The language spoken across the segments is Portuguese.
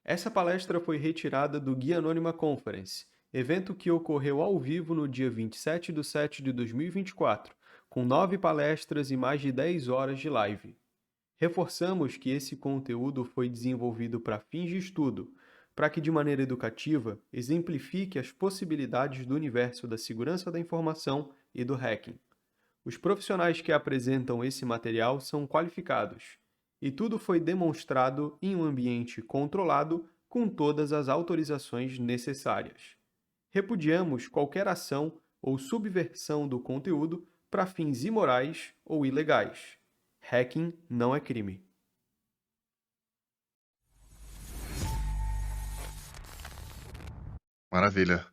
Essa palestra foi retirada do Guia Anônima Conference, evento que ocorreu ao vivo no dia 27/7/2024, com 9 palestras e mais de 10 horas de live. Reforçamos que esse conteúdo foi desenvolvido para fins de estudo, para que de maneira educativa exemplifique as possibilidades do universo da segurança da informação e do hacking. Os profissionais que apresentam esse material são qualificados, e tudo foi demonstrado em um ambiente controlado com todas as autorizações necessárias. Repudiamos qualquer ação ou subversão do conteúdo para fins imorais ou ilegais. Hacking não é crime. Maravilha.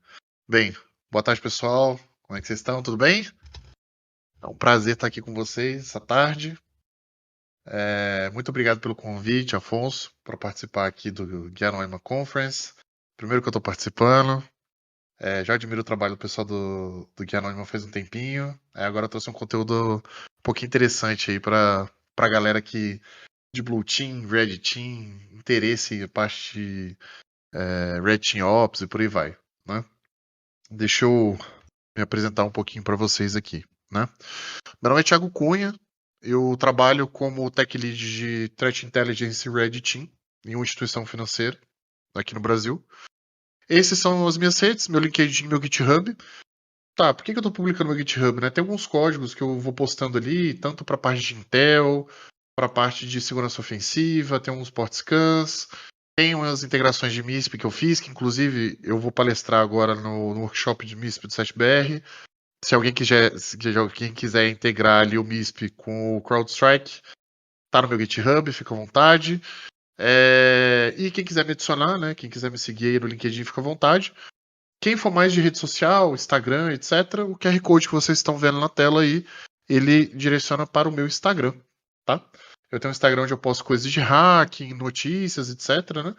Bem, boa tarde, pessoal. Como é que vocês estão? Tudo bem? É um prazer estar aqui com vocês essa tarde. Muito obrigado pelo convite, Afonso, para participar aqui do Guia Anônima Conference. Primeiro que eu estou participando. Já admiro o trabalho do pessoal do Guia Anônima faz um tempinho. Agora eu trouxe um conteúdo um pouquinho interessante aí para a galera que de Blue Team, Red Team, interesse em parte de Red Team Ops e por aí vai, né? Deixa eu me apresentar um pouquinho para vocês aqui, né? Meu nome é Thiago Cunha, eu trabalho como Tech Lead de Threat Intelligence Red Team em uma instituição financeira aqui no Brasil. Esses são as minhas redes, meu LinkedIn, meu GitHub. Tá, por que eu tô publicando meu GitHub, né? Tem alguns códigos que eu vou postando ali, tanto para a parte de Intel, para a parte de segurança ofensiva, tem uns port scans, tem umas integrações de MISP que eu fiz, que inclusive eu vou palestrar agora no workshop de MISP do 7BR. Se alguém quiser integrar ali o MISP com o CrowdStrike, tá no meu GitHub, fica à vontade. E quem quiser me adicionar, né? Quem quiser me seguir aí no LinkedIn, fica à vontade. Quem for mais de rede social, Instagram, etc., o QR Code que vocês estão vendo na tela aí, ele direciona para o meu Instagram, tá? Eu tenho um Instagram onde eu posto coisas de hacking, notícias, etc., né?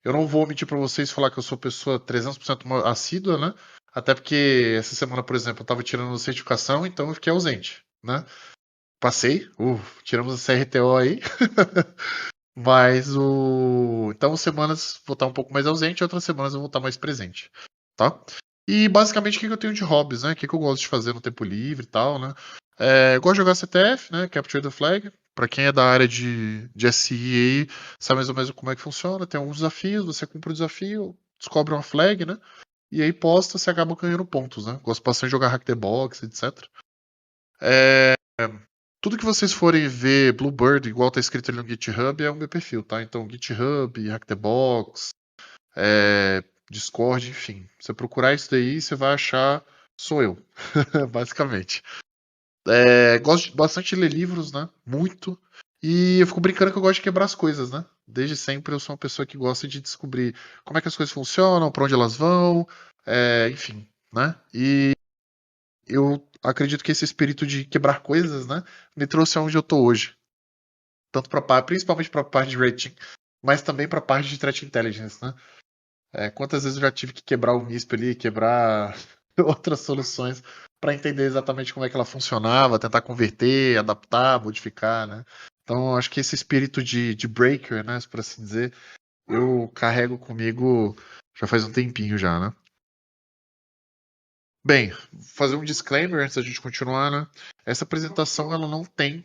Eu não vou mentir para vocês e falar que eu sou pessoa 300% assídua, né? Até porque essa semana, por exemplo, eu estava tirando certificação, então eu fiquei ausente, né? Passei, tiramos a CRTO aí. Mas Então, semanas vou estar um pouco mais ausente, outras semanas eu vou estar mais presente, tá? E basicamente o que eu tenho de hobbies, né? O que eu gosto de fazer no tempo livre e tal, né? Eu gosto de jogar CTF, né? Capture the Flag. Pra quem é da área de SI aí, sabe mais ou menos como é que funciona. Tem alguns desafios, você cumpre o desafio, descobre uma flag, né? E aí posta, você acaba ganhando pontos, né? Gosto bastante de jogar Hack the Box, etc. Tudo que vocês forem ver Bluebird, igual tá escrito ali no GitHub, é o meu perfil, tá? Então, GitHub, Hack the Box, Discord, enfim. Se você procurar isso daí, você vai achar sou eu, basicamente. Gosto bastante de ler livros, né? Muito. E eu fico brincando que eu gosto de quebrar as coisas, né? Desde sempre eu sou uma pessoa que gosta de descobrir como é que as coisas funcionam, para onde elas vão, enfim, né? E eu acredito que esse espírito de quebrar coisas, né, me trouxe aonde eu tô hoje. Tanto principalmente para a parte de rating, mas também para a parte de threat intelligence, né? Quantas vezes eu já tive que quebrar o MISP ali, quebrar outras soluções para entender exatamente como é que ela funcionava, tentar converter, adaptar, modificar, né? Então, acho que esse espírito de breaker, né, por assim dizer, eu carrego comigo já faz um tempinho já, né? Bem, fazer um disclaimer antes da gente continuar, né? Essa apresentação ela não tem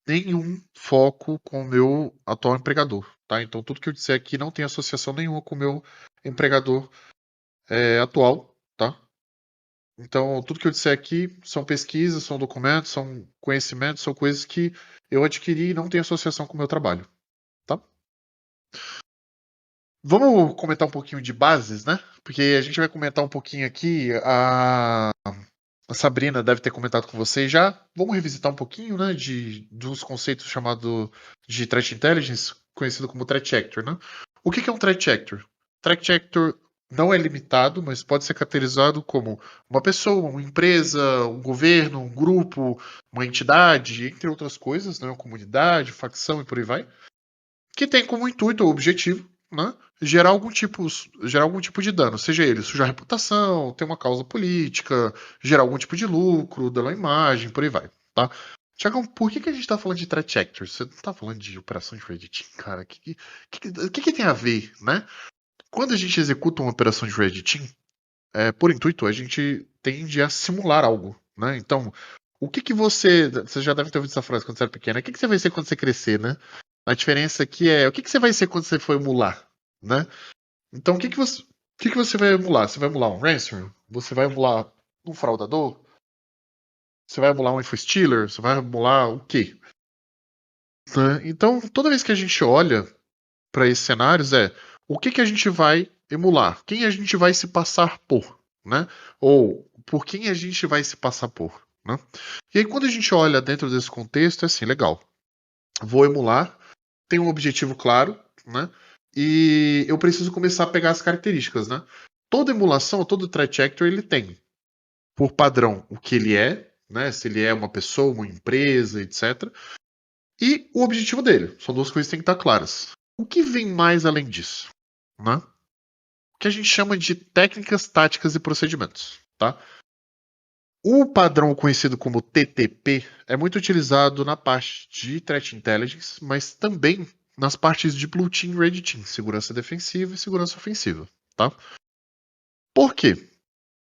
nenhum foco com o meu atual empregador, tá? Então tudo que eu disser aqui não tem associação nenhuma com o meu empregador atual, tá? Então tudo que eu disser aqui são pesquisas, são documentos, são conhecimentos, são coisas que eu adquiri e não tem associação com o meu trabalho, tá? Vamos comentar um pouquinho de bases, né? Porque a gente vai comentar um pouquinho aqui. A Sabrina deve ter comentado com vocês já. Vamos revisitar um pouquinho, né, dos conceitos chamados de Threat Intelligence, conhecido como Threat Actor, né? O que é um Threat Actor? Threat Actor não é limitado, mas pode ser caracterizado como uma pessoa, uma empresa, um governo, um grupo, uma entidade, entre outras coisas, né, uma comunidade, facção e por aí vai, que tem como intuito ou objetivo, né, gerar algum tipo de dano, seja ele sujar a reputação, ter uma causa política, gerar algum tipo de lucro, dar uma imagem, por aí vai, tá? Tiagão, por que a gente tá falando de threat actors? Você não tá falando de operação de red team, cara? O que tem a ver, né? Quando a gente executa uma operação de red team, por intuito, a gente tende a simular algo, né? Então, o que você... Você já deve ter ouvido essa frase quando você era pequeno. O que você vai ser quando você crescer, né? A diferença aqui é o que você vai ser quando você for emular, né? Então, o que você vai emular? Você vai emular um ransomware? Você vai emular um fraudador? Você vai emular um infostealer? Você vai emular o quê? Né? Então, toda vez que a gente olha para esses cenários, o que a gente vai emular? Quem a gente vai se passar por? Né? Ou por quem a gente vai se passar por? Né? E aí, quando a gente olha dentro desse contexto, é assim, legal. Vou emular, tem um objetivo claro, né? E eu preciso começar a pegar as características, né? Toda emulação, todo threat actor, ele tem, por padrão, o que ele é, né? Se ele é uma pessoa, uma empresa, etc. E o objetivo dele. São duas coisas que têm que estar claras. O que vem mais além disso? Né? O que a gente chama de técnicas, táticas e procedimentos. Tá? O padrão conhecido como TTP é muito utilizado na parte de Threat Intelligence, mas também nas partes de Blue Team e Red Team, segurança defensiva e segurança ofensiva. Tá? Por quê?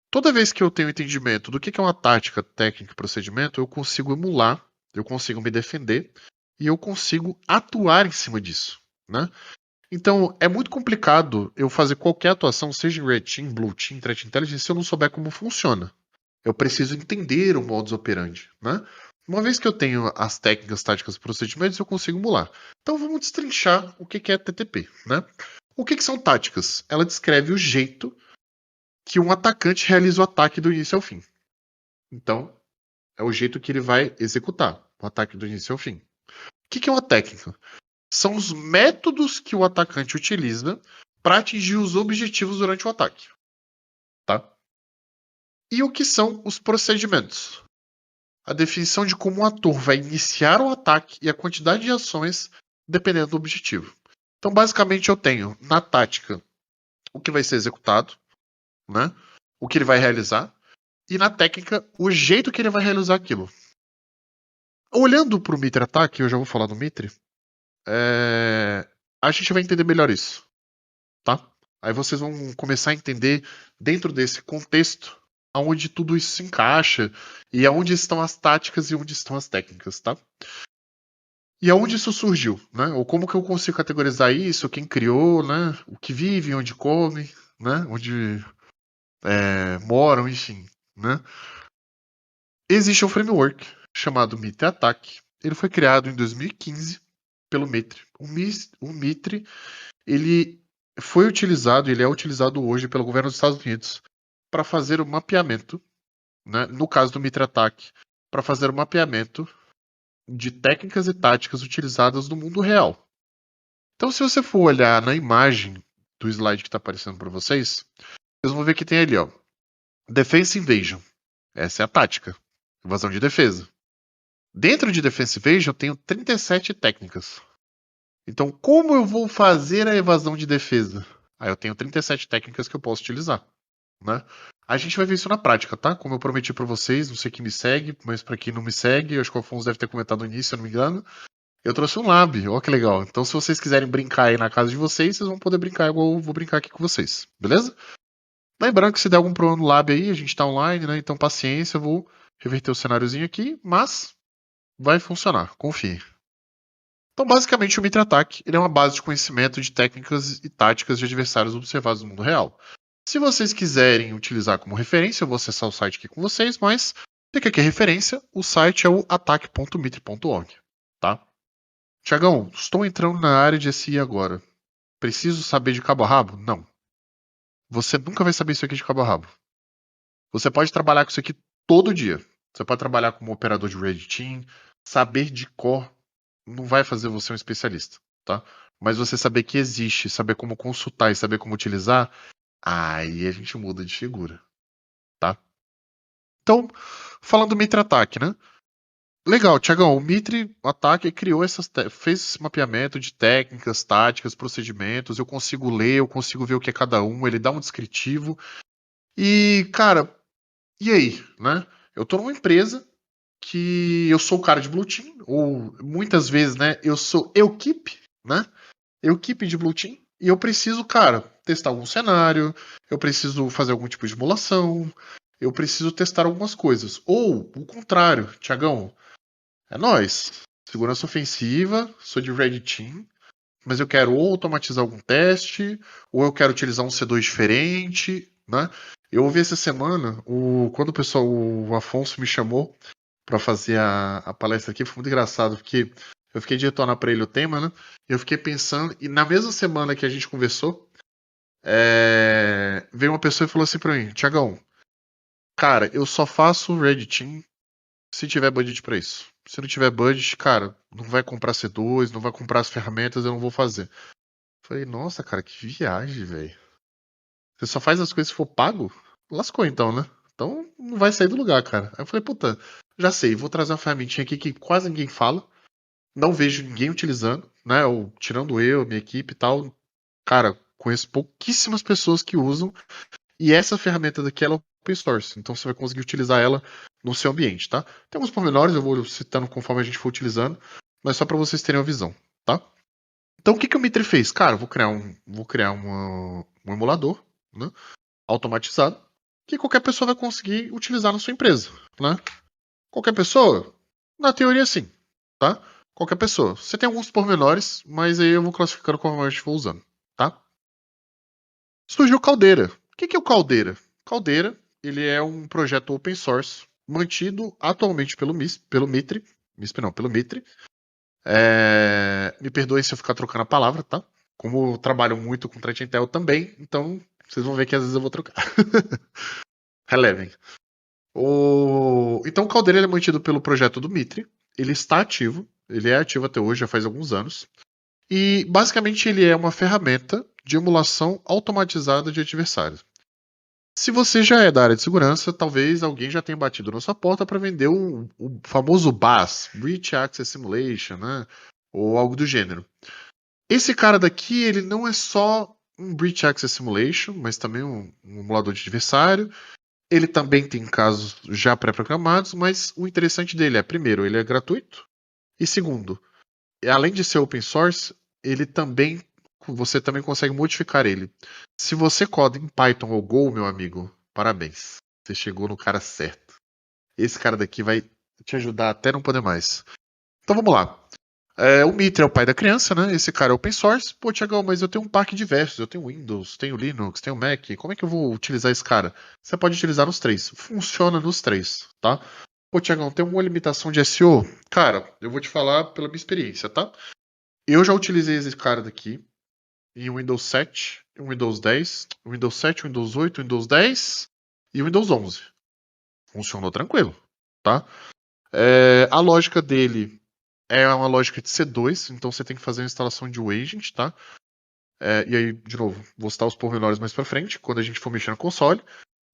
Toda vez que eu tenho entendimento do que é uma tática, técnica e procedimento, eu consigo emular, eu consigo me defender e eu consigo atuar em cima disso. Né? Então, é muito complicado eu fazer qualquer atuação, seja em Red Team, Blue Team, Threat Intelligence, se eu não souber como funciona. Eu preciso entender o modus operandi, né? Uma vez que eu tenho as técnicas, táticas e procedimentos, eu consigo emular. Então, vamos destrinchar o que é TTP, né? O que são táticas? Ela descreve o jeito que um atacante realiza o ataque do início ao fim. Então, é o jeito que ele vai executar o ataque do início ao fim. O que é uma técnica? São os métodos que o atacante utiliza para atingir os objetivos durante o ataque. Tá? E o que são os procedimentos? A definição de como o ator vai iniciar o ataque e a quantidade de ações dependendo do objetivo. Então, basicamente, eu tenho na tática o que vai ser executado, né? O que ele vai realizar, e na técnica o jeito que ele vai realizar aquilo. Olhando para o Mitre Ataque, eu já vou falar do Mitre, a gente vai entender melhor isso. Tá? Aí vocês vão começar a entender dentro desse contexto aonde tudo isso se encaixa e aonde estão as táticas e onde estão as técnicas, tá? E aonde isso surgiu, né? Ou como que eu consigo categorizar isso, quem criou, né? O que vive, onde come, né? Onde moram, enfim, né? Existe um framework chamado Mitre Attack. Ele foi criado em 2015 pelo Mitre. O Mitre, ele foi utilizado, ele é utilizado hoje pelo governo dos Estados Unidos para fazer o mapeamento, né, no caso do Mitre Attack, para fazer o mapeamento de técnicas e táticas utilizadas no mundo real. Então, se você for olhar na imagem do slide que está aparecendo para vocês, vocês vão ver que tem ali, ó, Defense Invasion. Essa é a tática, invasão de defesa. Dentro de Defense Invasion, eu tenho 37 técnicas. Então, como eu vou fazer a evasão de defesa? Aí eu tenho 37 técnicas que eu posso utilizar, né? A gente vai ver isso na prática, tá? Como eu prometi para vocês, não sei quem me segue, mas para quem não me segue, eu acho que o Afonso deve ter comentado no início, se eu não me engano. Eu trouxe um lab, ó que legal. Então, se vocês quiserem brincar aí na casa de vocês, vocês vão poder brincar igual eu vou brincar aqui com vocês, beleza? Lembrando que se der algum problema no lab aí, a gente tá online, né? Então, paciência, eu vou reverter o cenáriozinho aqui, mas vai funcionar, confie. Então, basicamente, o Mitre Attack ele é uma base de conhecimento de técnicas e táticas de adversários observados no mundo real. Se vocês quiserem utilizar como referência, eu vou acessar o site aqui com vocês, mas fica aqui a referência, o site é o attack.mitre.org, tá? Tiagão, estou entrando na área de SI agora. Preciso saber de cabo a rabo? Não. Você nunca vai saber isso aqui de cabo a rabo. Você pode trabalhar com isso aqui todo dia. Você pode trabalhar como operador de Red Team, saber de cor não vai fazer você um especialista, tá? Mas você saber que existe, saber como consultar e saber como utilizar, aí a gente muda de figura, tá? Então, falando do Mitre Attack, né? Legal, Tiagão, o Mitre Attack criou fez esse mapeamento de técnicas, táticas, procedimentos, eu consigo ler, eu consigo ver o que é cada um, ele dá um descritivo. E, cara, e aí, né? Eu tô numa empresa que eu sou o cara de Blue Team, ou muitas vezes, né, eu sou equipe, né? Equipe de Blue Team, e eu preciso, cara, testar algum cenário, eu preciso fazer algum tipo de simulação, eu preciso testar algumas coisas. Ou, o contrário, Thiagão, é nóis. Segurança ofensiva, sou de Red Team, mas eu quero ou automatizar algum teste, ou eu quero utilizar um C2 diferente, né? Eu ouvi essa semana, quando o pessoal, o Afonso me chamou para fazer a palestra aqui, foi muito engraçado, porque eu fiquei de retornar para ele o tema, né? Eu fiquei pensando, e na mesma semana que a gente conversou, veio uma pessoa e falou assim para mim, Thiagão, cara, eu só faço Red Team se tiver budget para isso. Se não tiver budget, cara, não vai comprar C2, não vai comprar as ferramentas, eu não vou fazer. Falei, nossa, cara, que viagem, velho. Você só faz as coisas se for pago? Lascou então, né? Então não vai sair do lugar, cara. Aí eu falei, puta, já sei, vou trazer uma ferramentinha aqui que quase ninguém fala. Não vejo ninguém utilizando, né? Ou tirando eu, minha equipe e tal. Cara, conheço pouquíssimas pessoas que usam. E essa ferramenta daqui ela é open source. Então você vai conseguir utilizar ela no seu ambiente, tá? Tem alguns pormenores, eu vou citando conforme a gente for utilizando. Mas só para vocês terem uma visão, tá? Então o que o Mitre fez? Cara, vou criar um emulador, né, automatizado que qualquer pessoa vai conseguir utilizar na sua empresa, né? Qualquer pessoa? Na teoria sim, tá? Qualquer pessoa. Você tem alguns pormenores, mas aí eu vou classificando conforme a gente for usando, tá? Surgiu o Caldeira. O que é o Caldeira? Caldeira, ele é um projeto open source mantido atualmente pelo Mitre, pelo Mitre. Me perdoe se eu ficar trocando a palavra, tá? Como eu trabalho muito com Threat Intel também, então vocês vão ver que às vezes eu vou trocar. Relevem. Então o Caldeira é mantido pelo projeto do Mitre. Ele está ativo. Ele é ativo até hoje, já faz alguns anos. E basicamente ele é uma ferramenta de emulação automatizada de adversários. Se você já é da área de segurança, talvez alguém já tenha batido na sua porta para vender o famoso BAS, Breach Access Simulation, né? Ou algo do gênero. Esse cara daqui, ele não é só um Breach Access Simulation, mas também um emulador de adversário. Ele também tem casos já pré-programados, mas o interessante dele é, primeiro, ele é gratuito. E segundo, além de ser open source, você também consegue modificar ele. Se você coda em Python ou Go, meu amigo, parabéns. Você chegou no cara certo. Esse cara daqui vai te ajudar até não poder mais. Então vamos lá. O Mitre é o pai da criança, né? Esse cara é open source. Pô, Thiagão, mas eu tenho um parque diversos. Eu tenho Windows, tenho Linux, tenho Mac. Como é que eu vou utilizar esse cara? Você pode utilizar nos três. Funciona nos três, tá? Pô, Thiagão, tem uma limitação de SEO? Cara, eu vou te falar pela minha experiência, tá? Eu já utilizei esse cara daqui em Windows 7, Windows 10, Windows 7, Windows 8, Windows 10 e Windows 11. Funcionou tranquilo, tá? A lógica dele é uma lógica de C2, então você tem que fazer a instalação de agent, tá? E aí, de novo, vou citar os pormenores mais pra frente, quando a gente for mexer no console.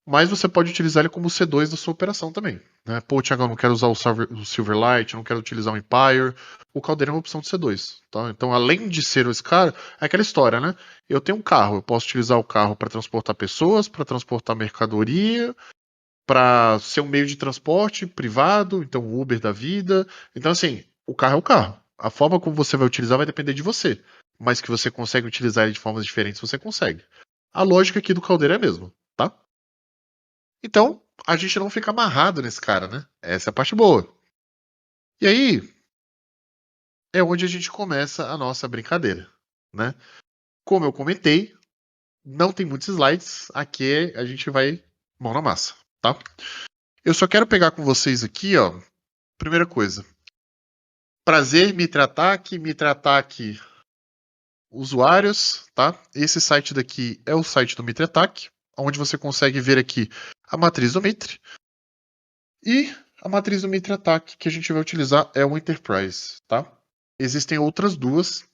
Mas você pode utilizar ele como C2 da sua operação também. Né? Pô, Thiago, eu não quero usar o Silverlight, não quero utilizar o Empire. O Caldeira é uma opção de C2. Tá? Então, além de ser esse cara, é aquela história, né? Eu tenho um carro, eu posso utilizar o carro para transportar pessoas, para transportar mercadoria, para ser um meio de transporte privado, então o Uber da vida. Então, assim, o carro é o carro. A forma como você vai utilizar vai depender de você. Mas que você consegue utilizar ele de formas diferentes, você consegue. A lógica aqui do Caldeira é a mesma, tá? Então, a gente não fica amarrado nesse cara, né? Essa é a parte boa. E aí, é onde a gente começa a nossa brincadeira, né? Como eu comentei, não tem muitos slides, aqui a gente vai mão na massa, tá? Eu só quero pegar com vocês aqui, ó, primeira coisa. Prazer, MitreAttack usuários, tá? Esse site daqui é o site do MitreAttack, onde você consegue ver aqui a matriz do Mitre. E a matriz do MitreAttack que a gente vai utilizar é o Enterprise, tá? Existem outras duas,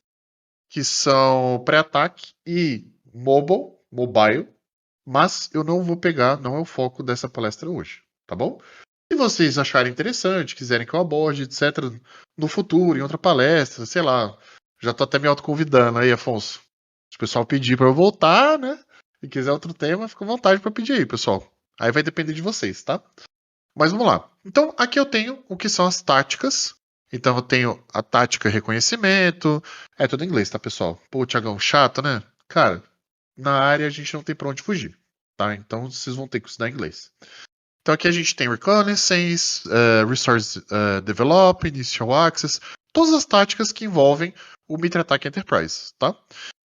que são pré-ataque e mobile, mas eu não vou pegar, não é o foco dessa palestra hoje, tá bom? Se vocês acharem interessante, quiserem que eu aborde, etc., no futuro, em outra palestra, sei lá, já tô até me autoconvidando aí, Afonso. Se o pessoal pedir para eu voltar, né? Se quiser outro tema, fica à vontade para pedir aí, pessoal. Aí vai depender de vocês, tá? Mas vamos lá. Então, aqui eu tenho o que são as táticas. Então, eu tenho a tática reconhecimento. É tudo em inglês, tá, pessoal? Pô, Thiagão, chato, né? Cara, na área a gente não tem pra onde fugir, tá? Então, vocês vão ter que estudar inglês. Então, aqui a gente tem Reconnaissance, Resource Develop, Initial Access. Todas as táticas que envolvem o Mitre Attack Enterprise, tá?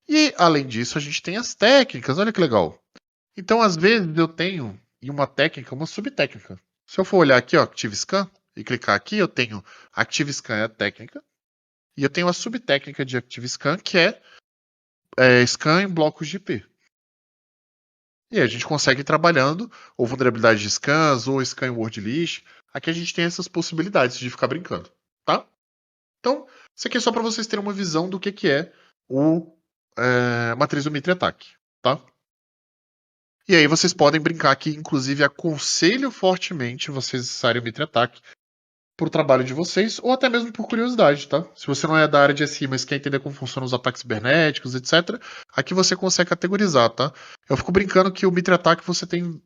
E, além disso, a gente tem as técnicas. Olha que legal. Então, às vezes, eu tenho em uma técnica uma subtécnica. Se eu for olhar aqui, ó, ActiveScan, e clicar aqui, eu tenho ActiveScan é a técnica, e eu tenho a subtécnica de ActiveScan, que é scan em blocos de IP. E a gente consegue ir trabalhando, ou vulnerabilidade de scans, ou scan em word list. Aqui a gente tem essas possibilidades de ficar brincando, tá? Então, isso aqui é só para vocês terem uma visão do que é o matriz do Mitre Attack, tá? E aí vocês podem brincar aqui, inclusive aconselho fortemente vocês usarem o Mitre Attack para o trabalho de vocês, ou até mesmo por curiosidade, tá? Se você não é da área de SI, mas quer entender como funcionam os ataques cibernéticos, etc., aqui você consegue categorizar, tá? Eu fico brincando que o Mitre Attack você tem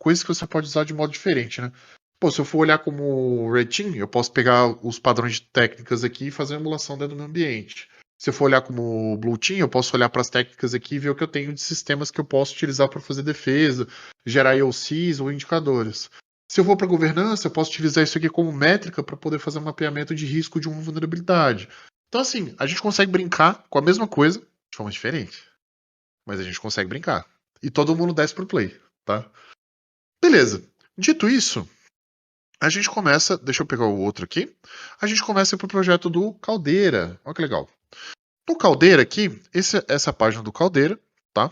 coisas que você pode usar de modo diferente, né? Pô, se eu for olhar como Red Team, eu posso pegar os padrões de técnicas aqui e fazer uma emulação dentro do meu ambiente. Se eu for olhar como Blue Team, eu posso olhar para as técnicas aqui e ver o que eu tenho de sistemas que eu posso utilizar para fazer defesa, gerar IOCs ou indicadores. Se eu for para governança, eu posso utilizar isso aqui como métrica para poder fazer um mapeamento de risco de uma vulnerabilidade. Então, assim, a gente consegue brincar com a mesma coisa de forma diferente. Mas a gente consegue brincar. E todo mundo desce pro play, tá? Beleza. Dito isso, a gente começa. Deixa eu pegar o outro aqui. A gente começa pro projeto do Caldeira. Olha que legal. No Caldeira aqui, essa página do Caldeira, tá?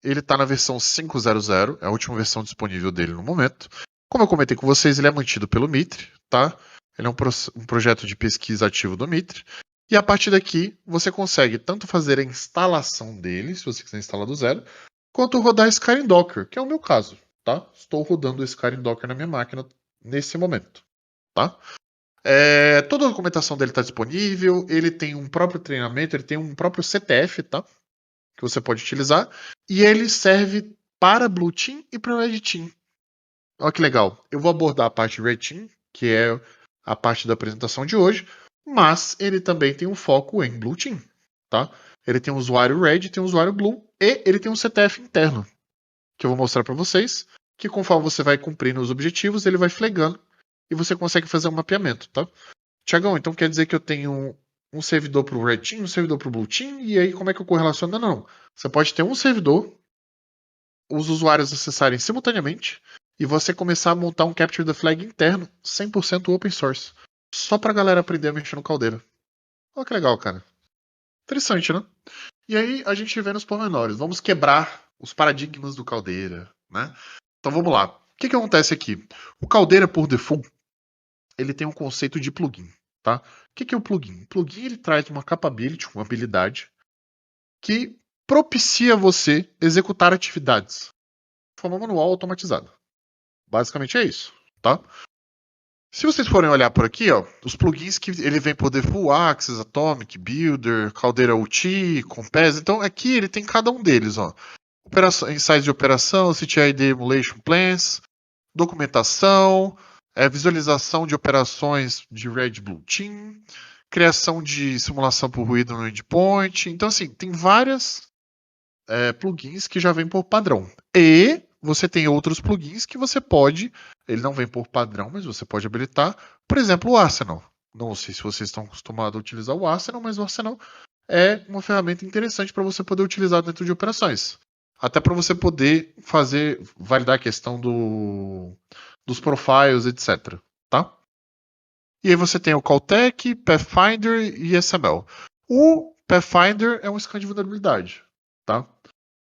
Ele tá na versão 5.0.0, é a última versão disponível dele no momento. Como eu comentei com vocês, ele é mantido pelo Mitre, tá? Ele é um projeto de pesquisa ativo do Mitre. E a partir daqui, você consegue tanto fazer a instalação dele, se você quiser instalar do zero, quanto rodar Skyrim Docker, que é o meu caso, tá? Estou rodando o Skyrim Docker na minha máquina nesse momento, tá? Toda a documentação dele está disponível, ele tem um próprio treinamento, ele tem um próprio CTF, tá? Que você pode utilizar, e ele serve para Blue Team e para Red Team. Olha que legal. Eu vou abordar a parte Red Team, que é a parte da apresentação de hoje, mas ele também tem um foco em Blue Team, tá? Ele tem um usuário Red, tem um usuário Blue e ele tem um CTF interno, que eu vou mostrar para vocês, que conforme você vai cumprindo os objetivos, ele vai flegando e você consegue fazer um mapeamento, tá? Tiagão, então quer dizer que eu tenho um servidor para o Red Team, um servidor para o Blue Team, e aí como é que eu correlaciono? Não. Você pode ter um servidor, os usuários acessarem simultaneamente, e você começar a montar um Capture the Flag interno, 100% open source. Só pra galera aprender a mexer no Caldeira. Olha que legal, cara. Interessante, né? E aí a gente vê nos pormenores. Vamos quebrar os paradigmas do Caldeira, né? Então vamos lá. O que acontece aqui? O Caldeira, por default, ele tem um conceito de plugin, tá? O que é o plugin? O plugin ele traz uma capability, uma habilidade, que propicia você executar atividades de forma manual automatizada. Basicamente é isso, tá? Se vocês forem olhar por aqui, ó, os plugins que ele vem por default, Access, Atomic, Builder, Caldeira UT, Compass, então aqui ele tem cada um deles, ó. Insights de operação, CTID Emulation Plans, documentação, visualização de operações de Red Blue Team, criação de simulação por ruído no endpoint. Então, assim, tem várias plugins que já vêm por padrão. E você tem outros plugins que você pode, ele não vem por padrão, mas você pode habilitar, por exemplo, o Arsenal. Não sei se vocês estão acostumados a utilizar o Arsenal, mas o Arsenal é uma ferramenta interessante para você poder utilizar dentro de operações. Até para você poder validar a questão dos profiles, etc. Tá? E aí você tem o Caltech, Pathfinder e SML. O Pathfinder é um scan de vulnerabilidade. Tá?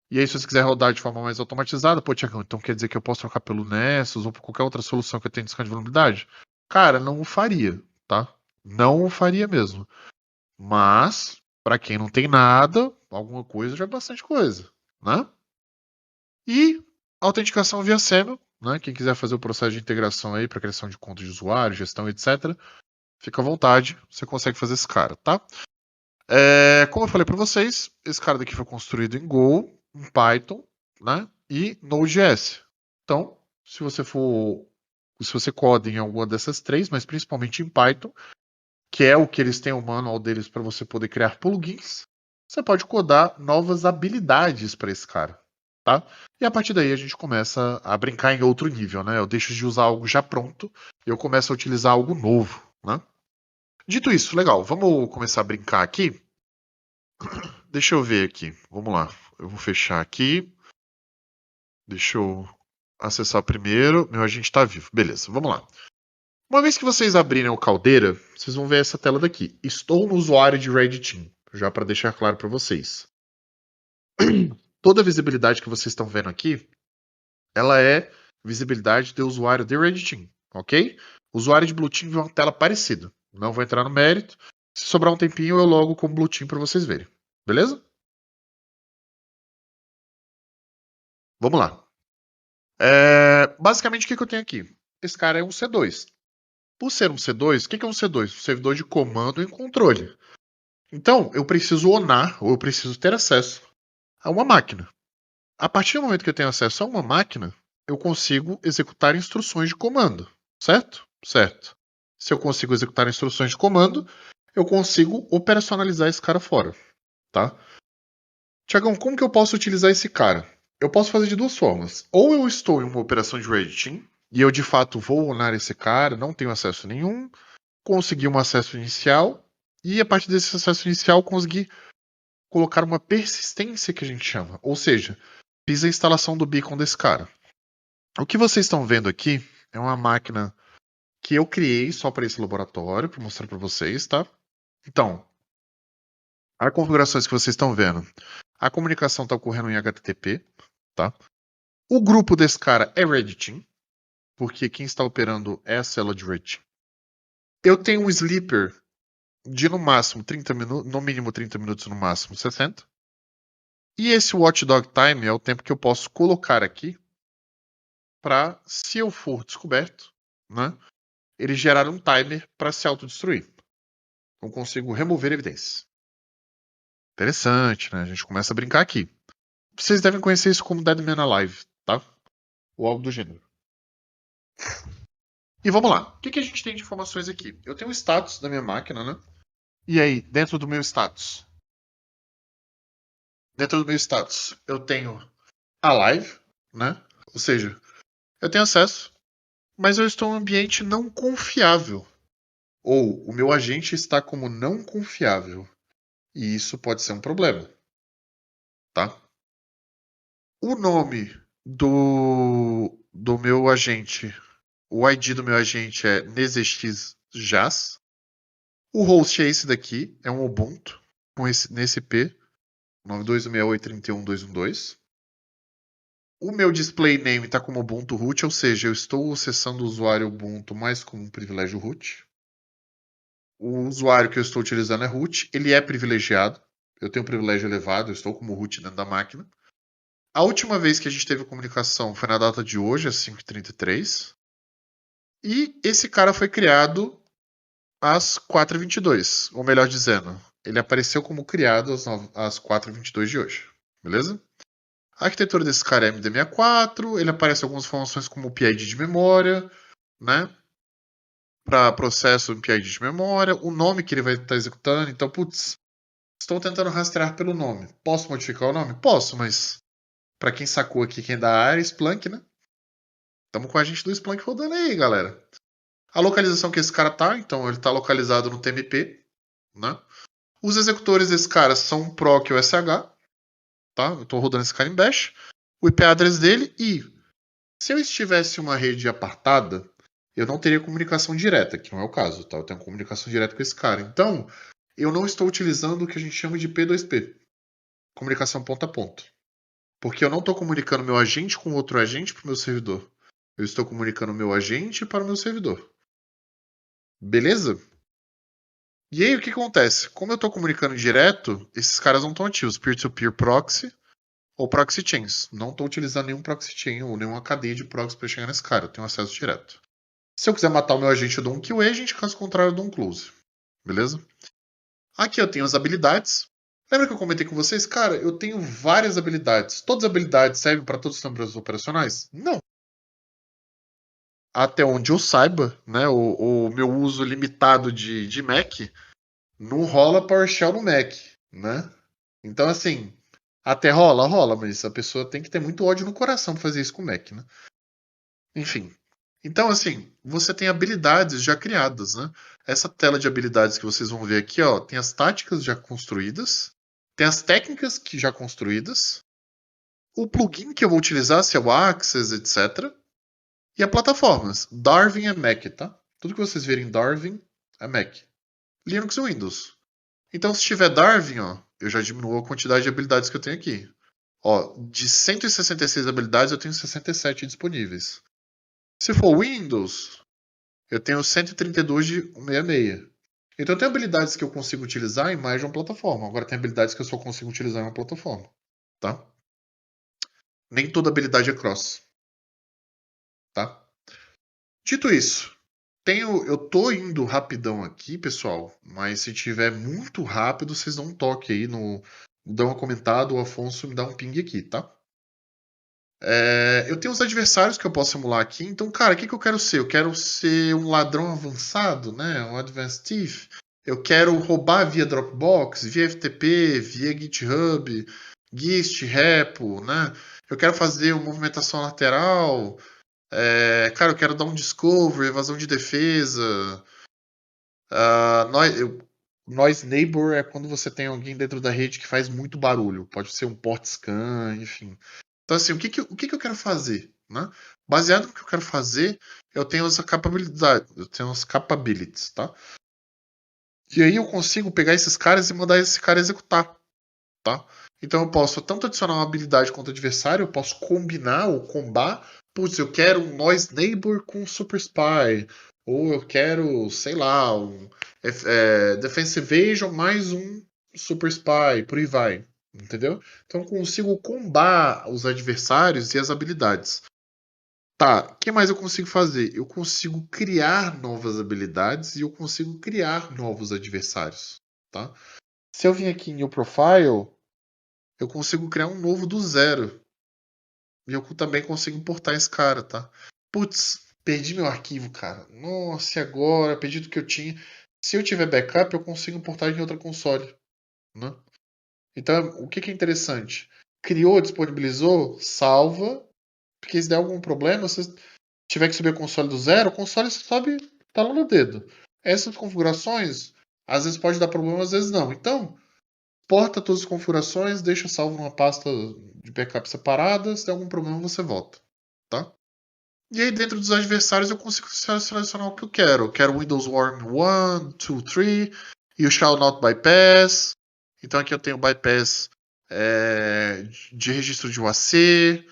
E aí, se você quiser rodar de forma mais automatizada, pô, Tiagão, então quer dizer que eu posso trocar pelo Nessus ou por qualquer outra solução que eu tenha de scan de vulnerabilidade? Cara, não o faria, tá? Não o faria mesmo. Mas, para quem não tem nada, alguma coisa já é bastante coisa, né? E autenticação via SAML, né? Quem quiser fazer o processo de integração aí para criação de conta de usuário, gestão, etc., fica à vontade, você consegue fazer esse cara, tá? Como eu falei para vocês, esse cara daqui foi construído em Go, em Python, né? E Node.js. Então, se você for se você coda em alguma dessas três, mas principalmente em Python, que é o que eles têm o manual deles para você poder criar plugins, você pode codar novas habilidades para esse cara, tá? E a partir daí a gente começa a brincar em outro nível, né? Eu deixo de usar algo já pronto e eu começo a utilizar algo novo, né? Dito isso, legal, vamos começar a brincar aqui. Deixa eu ver aqui, vamos lá. Eu vou fechar aqui. Deixa eu acessar primeiro. Meu agente está vivo. Beleza, vamos lá. Uma vez que vocês abrirem o Caldeira, vocês vão ver essa tela daqui. Estou no usuário de Red Team, já para deixar claro para vocês. Toda a visibilidade que vocês estão vendo aqui, ela é visibilidade do usuário de Red Team, ok? O usuário de Blue Team vê uma tela parecida. Não vou entrar no mérito. Se sobrar um tempinho, eu logo com Blue Team para vocês verem. Beleza? Vamos lá. Basicamente, o que eu tenho aqui? Esse cara é um C2. Por ser um C2, o que é um C2? Um servidor de comando e controle. Então, eu preciso onar, ou eu preciso ter acesso a uma máquina. A partir do momento que eu tenho acesso a uma máquina, eu consigo executar instruções de comando. Certo? Certo. Se eu consigo executar instruções de comando, eu consigo operacionalizar esse cara fora. Tá? Tiagão, como que eu posso utilizar esse cara? Eu posso fazer de duas formas. Ou eu estou em uma operação de Red Team, e eu de fato vou onar esse cara, não tenho acesso nenhum, consegui um acesso inicial, e a partir desse acesso inicial consegui colocar uma persistência que a gente chama. Ou seja, fiz a instalação do beacon desse cara. O que vocês estão vendo aqui é uma máquina que eu criei só para esse laboratório, para mostrar para vocês, tá? Então, as configurações que vocês estão vendo, a comunicação está ocorrendo em HTTP, tá? O grupo desse cara é Red Team, porque quem está operando é a célula de Red Team. Eu tenho um sleeper de no máximo 30 minutos, no mínimo 30 minutos, no máximo 60. E esse watchdog time é o tempo que eu posso colocar aqui para, se eu for descoberto, né, ele gerar um timer para se autodestruir. Então consigo remover evidências. Interessante, né? A gente começa a brincar aqui. Vocês devem conhecer isso como Dead Man Alive, tá? Ou algo do gênero. E vamos lá. O que a gente tem de informações aqui? Eu tenho o status da minha máquina, né? E aí, dentro do meu status? Dentro do meu status, eu tenho a live, né? Ou seja, eu tenho acesso, mas eu estou em um ambiente não confiável. Ou o meu agente está como não confiável. E isso pode ser um problema. Tá? O nome do meu agente, o ID do meu agente é NeseXJAS. O host é esse daqui, é um Ubuntu, nesse IP, 92.168.31.212. O meu display name está como Ubuntu root, ou seja, eu estou acessando o usuário Ubuntu mais como um privilégio root. O usuário que eu estou utilizando é root, ele é privilegiado. Eu tenho um privilégio elevado, eu estou como root dentro da máquina. A última vez que a gente teve comunicação foi na data de hoje, às 5h33. E esse cara foi criado às 4h22. Ou melhor dizendo, ele apareceu como criado às 4h22 de hoje. Beleza? A arquitetura desse cara é MD64. Ele aparece algumas informações como PID de memória, né? Para processo PID de memória. O nome que ele vai estar executando. Então, putz, estou tentando rastrear pelo nome. Posso modificar o nome? Posso, mas para quem sacou aqui, quem é da área, Splunk, né? Estamos com a gente do Splunk rodando aí, galera. A localização que esse cara tá, então ele está localizado no TMP, né? Os executores desse cara são o PROC e o SH, tá? Eu estou rodando esse cara em Bash. O IP address dele e se eu estivesse em uma rede apartada, eu não teria comunicação direta, que não é o caso, tá? Eu tenho comunicação direta com esse cara. Então, eu não estou utilizando o que a gente chama de P2P, comunicação ponto a ponto. Porque eu não estou comunicando meu agente com outro agente para o meu servidor. Eu estou comunicando meu agente para o meu servidor. Beleza? E aí o que acontece? Como eu estou comunicando direto, esses caras não estão ativos. Peer-to-peer proxy ou proxy chains. Não estou utilizando nenhum proxy chain ou nenhuma cadeia de proxy para chegar nesse cara. Eu tenho acesso direto. Se eu quiser matar o meu agente, eu dou um QA, agente, caso contrário, eu dou um close. Beleza? Aqui eu tenho as habilidades. Lembra que eu comentei com vocês? Cara, eu tenho várias habilidades. Todas as habilidades servem para todos os sistemas operacionais? Não. até onde eu saiba, né, o meu uso limitado de Mac, não rola PowerShell no Mac, né? Então, assim, até rola, mas a pessoa tem que ter muito ódio no coração pra fazer isso com o Mac, né? Enfim. Então, assim, você tem habilidades já criadas, né? Essa tela de habilidades que vocês vão ver aqui, ó, tem as táticas já construídas, tem as técnicas que já construídas, o plugin que eu vou utilizar, se é o Access, etc. E a plataformas. Darwin é Mac, tá? Tudo que vocês verem em Darwin é Mac. Linux e Windows. Então, se tiver Darwin, ó, eu já diminuo a quantidade de habilidades que eu tenho aqui. Ó, de 166 habilidades, eu tenho 67 disponíveis. Se for Windows, eu tenho 132 de 166. Então, eu tenho habilidades que eu consigo utilizar em mais de uma plataforma. Agora, tem habilidades que eu só consigo utilizar em uma plataforma. Tá? Nem toda habilidade é cross. Tá? Dito isso, eu tô indo rapidão aqui, pessoal, mas se tiver muito rápido, vocês dão um toque aí dão uma comentada, o Afonso me dá um ping aqui, tá? Eu tenho os adversários que eu posso simular aqui, então, cara, o que eu quero ser? Eu quero ser um ladrão avançado, né? Um Advanced Thief. Eu quero roubar via Dropbox, via FTP, via GitHub, Git, repo, né? Eu quero fazer uma movimentação lateral. Cara, eu quero dar um discovery, evasão de defesa. Noise neighbor é quando você tem alguém dentro da rede que faz muito barulho. Pode ser um port scan, enfim. Então, assim, o que eu quero fazer? Né? Baseado no que eu quero fazer, eu tenho as capabilities, tá? E aí eu consigo pegar esses caras e mandar esse cara executar, tá? Então eu posso tanto adicionar uma habilidade contra o adversário, eu posso combinar ou combar. Putz, eu quero um Noise Neighbor com Super Spy. Ou eu quero, sei lá, um Defensive Evasion mais um Super Spy, por aí vai. Entendeu? Então eu consigo combar os adversários e as habilidades. Tá, o que mais eu consigo fazer? Eu consigo criar novas habilidades e eu consigo criar novos adversários. Tá? Se eu vim aqui em New Profile, eu consigo criar um novo do zero. E eu também consigo importar esse cara, tá? Putz, perdi meu arquivo, cara. Nossa, e agora? Perdi tudo que eu tinha. Se eu tiver backup, eu consigo importar em outra console, né? Então, o que é interessante? Criou, disponibilizou, salva. Porque se der algum problema, se você tiver que subir a console do zero, o console sobe, tá lá no dedo. Essas configurações, às vezes pode dar problema, às vezes não. Então, porta todas as configurações, deixa salvo numa pasta de backup separada. Se der algum problema, você volta, tá? E aí, dentro dos adversários, eu consigo selecionar o que eu quero. Eu quero Windows Warm 1, 2, 3 e o Shall Not Bypass. Então, aqui eu tenho bypass de registro de UAC,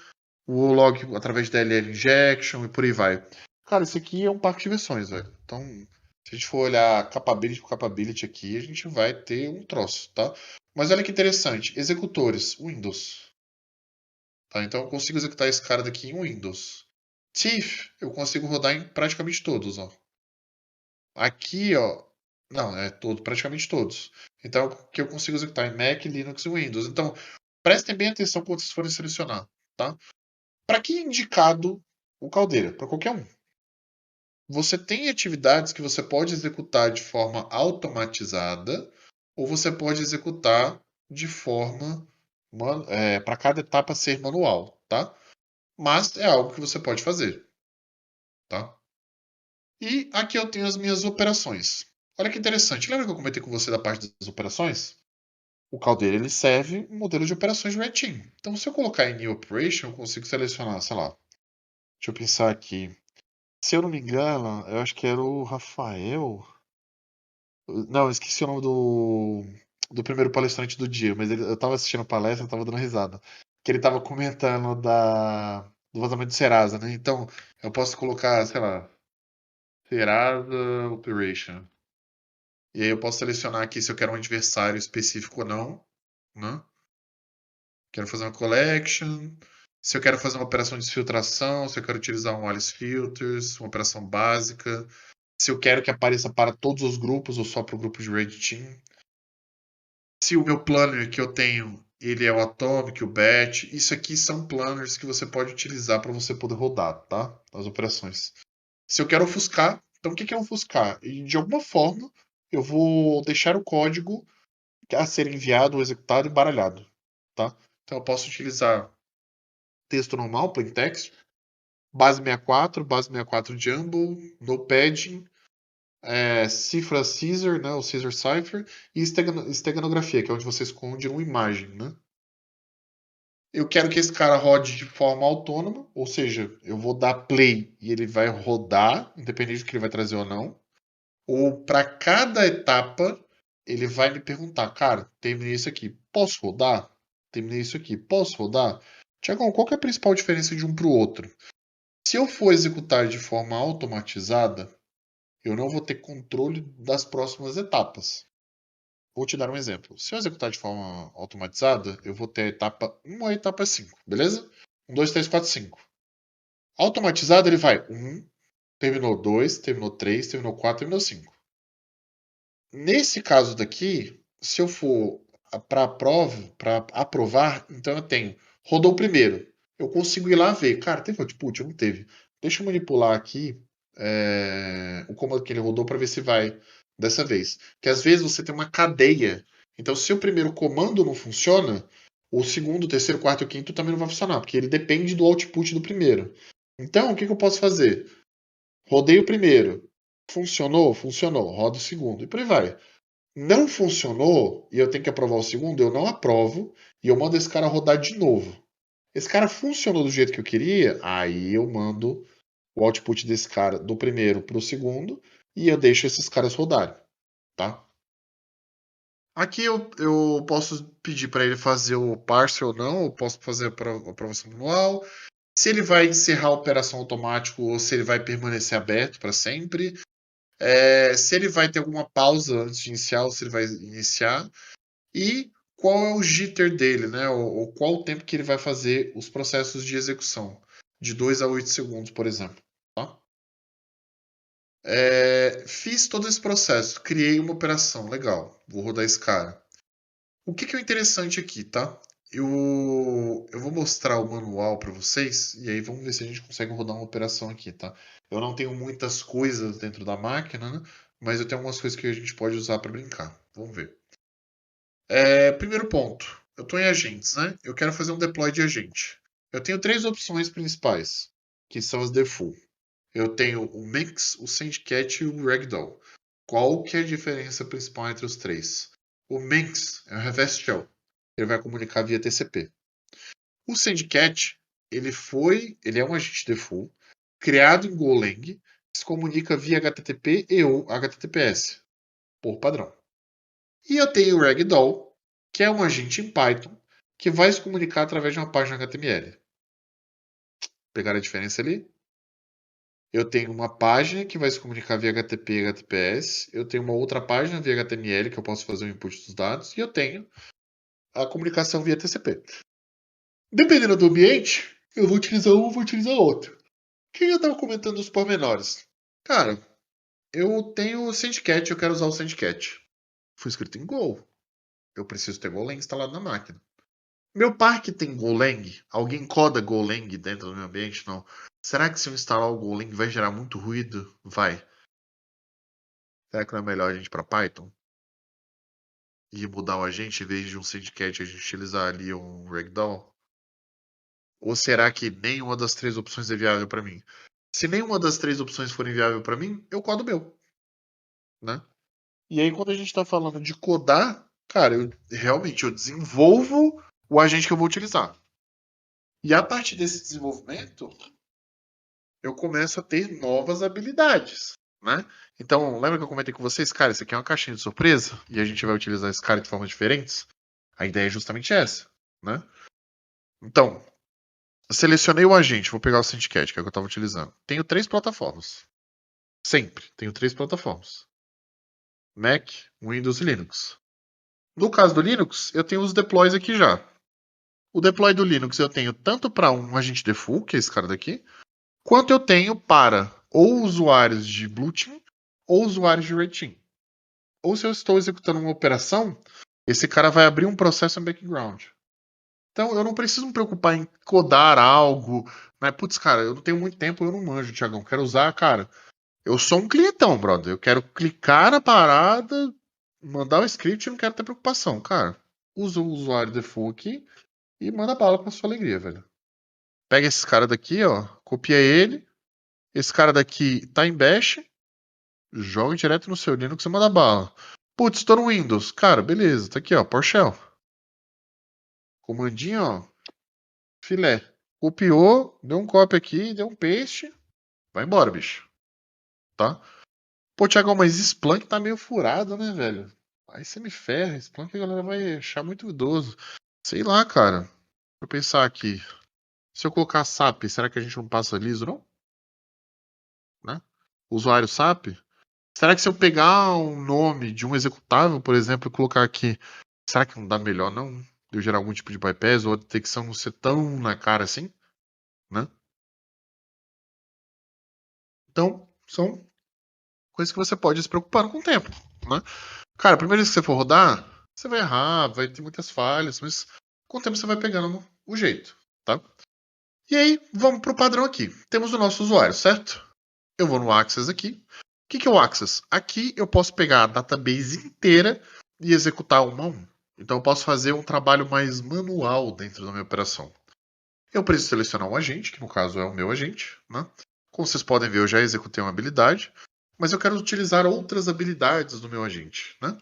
o log através de DLL injection e por aí vai. Cara, isso aqui é um parque de versões, velho. Então, se a gente for olhar capability por capability aqui, a gente vai ter um troço, tá? Mas olha que interessante. Executores, Windows. Tá? Então eu consigo executar esse cara daqui em Windows. Thief, eu consigo rodar em praticamente todos, ó. Aqui, ó. Não, praticamente todos. Então, que eu consigo executar em Mac, Linux e Windows. Então, prestem bem atenção quando vocês forem selecionar, tá? Para que é indicado o Caldeira? Para qualquer um. Você tem atividades que você pode executar de forma automatizada ou você pode executar de forma para cada etapa ser manual, tá? Mas é algo que você pode fazer, tá? E aqui eu tenho as minhas operações. Olha que interessante. Lembra que eu comentei com você da parte das operações? O Caldeira ele serve um modelo de operações de Red Team. Então, se eu colocar em New Operation, eu consigo selecionar, sei lá. Deixa eu pensar aqui. Se eu não me engano, eu acho que era o Rafael. Não, eu esqueci o nome do primeiro palestrante do dia, mas eu tava assistindo a palestra, eu tava dando risada. Que ele tava comentando do vazamento do Serasa, né? Então, eu posso colocar, sei lá, Serasa Operation. E aí eu posso selecionar aqui se eu quero um adversário específico ou não, né? Quero fazer uma collection. Se eu quero fazer uma operação de filtração, se eu quero utilizar um Alice Filters, uma operação básica. Se eu quero que apareça para todos os grupos ou só para o grupo de Red Team. Se o meu planner que eu tenho, ele é o Atomic, o Batch. Isso aqui são planners que você pode utilizar para você poder rodar, tá? As operações. Se eu quero ofuscar, então o que é ofuscar? E de alguma forma, eu vou deixar o código a ser enviado ou executado embaralhado, tá? Então eu posso utilizar texto normal, plain text, base 64 Jumble, no padding, cifra Caesar, né, o Caesar Cipher, e esteganografia, que é onde você esconde uma imagem, né? Eu quero que esse cara rode de forma autônoma, ou seja, eu vou dar play e ele vai rodar, independente do que ele vai trazer ou não. Ou para cada etapa, ele vai me perguntar, cara, terminei isso aqui, posso rodar? Terminei isso aqui, posso rodar? Tiagão, qual que é a principal diferença de um para o outro? Se eu for executar de forma automatizada, eu não vou ter controle das próximas etapas. Vou te dar um exemplo. Se eu executar de forma automatizada, eu vou ter a etapa 1 a etapa 5, beleza? 1, 2, 3, 4, 5. Automatizado, ele vai 1, terminou 2, terminou 3, terminou 4, terminou 5. Nesse caso daqui, se eu for para aprovar, então eu tenho, rodou o primeiro. Eu consigo ir lá ver. Cara, teve output? Não teve. Deixa eu manipular aqui o comando que ele rodou para ver se vai dessa vez. Que às vezes você tem uma cadeia. Então, se o primeiro comando não funciona, o segundo, o terceiro, o quarto e o quinto também não vai funcionar, porque ele depende do output do primeiro. Então, o que eu posso fazer? Rodei o primeiro. Funcionou? Funcionou. Roda o segundo. E por aí vai. Não funcionou e eu tenho que aprovar o segundo, eu não aprovo e eu mando esse cara rodar de novo. Esse cara funcionou do jeito que eu queria, aí eu mando o output desse cara do primeiro para o segundo e eu deixo esses caras rodarem, tá? Aqui eu posso pedir para ele fazer o parse ou não, eu posso fazer a aprovação manual, se ele vai encerrar a operação automático ou se ele vai permanecer aberto para sempre, se ele vai ter alguma pausa antes de iniciar ou se ele vai iniciar. E qual é o jitter dele, né? Ou qual o tempo que ele vai fazer os processos de execução. De 2 a 8 segundos, por exemplo. Tá? Fiz todo esse processo, criei uma operação, legal, vou rodar esse cara. O que é interessante aqui, tá? Eu vou mostrar o manual para vocês e aí vamos ver se a gente consegue rodar uma operação aqui, tá? Eu não tenho muitas coisas dentro da máquina, né? Mas eu tenho algumas coisas que a gente pode usar para brincar. Vamos ver. Primeiro ponto, eu estou em agentes, né? Eu quero fazer um deploy de agente. Eu tenho três opções principais, que são as default. Eu tenho o Mix, o Sandcat e o Ragdoll. Qual que é a diferença principal entre os três? O Mix é o Reverse Shell. Ele vai comunicar via TCP. O Sandcat, ele é um agente default, criado em Golang, que se comunica via HTTP e ou HTTPS, por padrão. E eu tenho o Ragdoll, que é um agente em Python, que vai se comunicar através de uma página HTML. Pegaram a diferença ali? Eu tenho uma página que vai se comunicar via HTTP e HTTPS. Eu tenho uma outra página via HTML que eu posso fazer o input dos dados. E eu tenho a comunicação via TCP. Dependendo do ambiente, eu vou utilizar um ou vou utilizar outro. Quem eu estava comentando os pormenores? Cara, eu tenho o Sandcat, eu quero usar o Sandcat. Foi escrito em Go. Eu preciso ter Golang instalado na máquina. Meu parque tem Golang? Alguém coda Golang dentro do meu ambiente? Não. Será que se eu instalar o Golang vai gerar muito ruído? Vai. Será que não é melhor a gente ir para Python? E mudar o agente, em vez de um Sandcat, a gente utilizar ali um Ragdoll? Ou será que nenhuma das três opções é viável para mim? Se nenhuma das três opções for viável para mim, eu codo o meu. Né? E aí, quando a gente está falando de codar, cara, realmente eu desenvolvo o agente que eu vou utilizar. E a partir desse desenvolvimento, eu começo a ter novas habilidades, né? Então, lembra que eu comentei com vocês, cara, isso aqui é uma caixinha de surpresa e a gente vai utilizar esse cara de formas diferentes? A ideia é justamente essa, né? Então, selecionei o agente, vou pegar o Sandcat, que é o que eu estava utilizando. Tenho três plataformas. Sempre tenho três plataformas. Mac, Windows e Linux. No caso do Linux, eu tenho os deploys aqui já. O deploy do Linux eu tenho tanto para um agente default, que é esse cara daqui, quanto eu tenho para ou usuários de Blue Team ou usuários de Red Team. Ou se eu estou executando uma operação, esse cara vai abrir um processo em background. Então eu não preciso me preocupar em codar algo, né? Putz, cara, eu não tenho muito tempo, eu não manjo, Thiagão. Quero usar, cara. Eu sou um clientão, brother. Eu quero clicar na parada, mandar o script e não quero ter preocupação. Cara, usa o usuário default aqui e manda bala pra sua alegria, velho. Pega esse cara daqui, ó, copia ele. Esse cara daqui tá em bash, joga direto no seu Linux e manda bala. Putz, tô no Windows. Cara, beleza, tá aqui, ó, PowerShell. Comandinho, ó, filé. Copiou, deu um copy aqui, deu um paste. Vai embora, bicho. Tá? Pô, Thiago, mas Splunk tá meio furado, né, velho? Aí você me ferra. Splunk a galera vai achar muito idoso. Sei lá, cara. Deixa eu pensar aqui. Se eu colocar SAP, será que a gente não passa liso, não? Né? Usuário SAP? Será que se eu pegar um nome de um executável, por exemplo, e colocar aqui, será que não dá melhor, não? De eu gerar algum tipo de bypass ou a detecção não ser tão na cara assim? Né? Então, são coisas que você pode se preocupar com o tempo, né? Cara, a primeira vez que você for rodar, você vai errar, vai ter muitas falhas, mas com o tempo você vai pegando o jeito, tá? E aí, vamos pro padrão aqui. Temos o nosso usuário, certo? Eu vou no Access aqui. O que é o Access? Aqui eu posso pegar a database inteira e executar uma a um. Então eu posso fazer um trabalho mais manual dentro da minha operação. Eu preciso selecionar um agente, que no caso é o meu agente, né? Como vocês podem ver, eu já executei uma habilidade, mas eu quero utilizar outras habilidades do meu agente, né?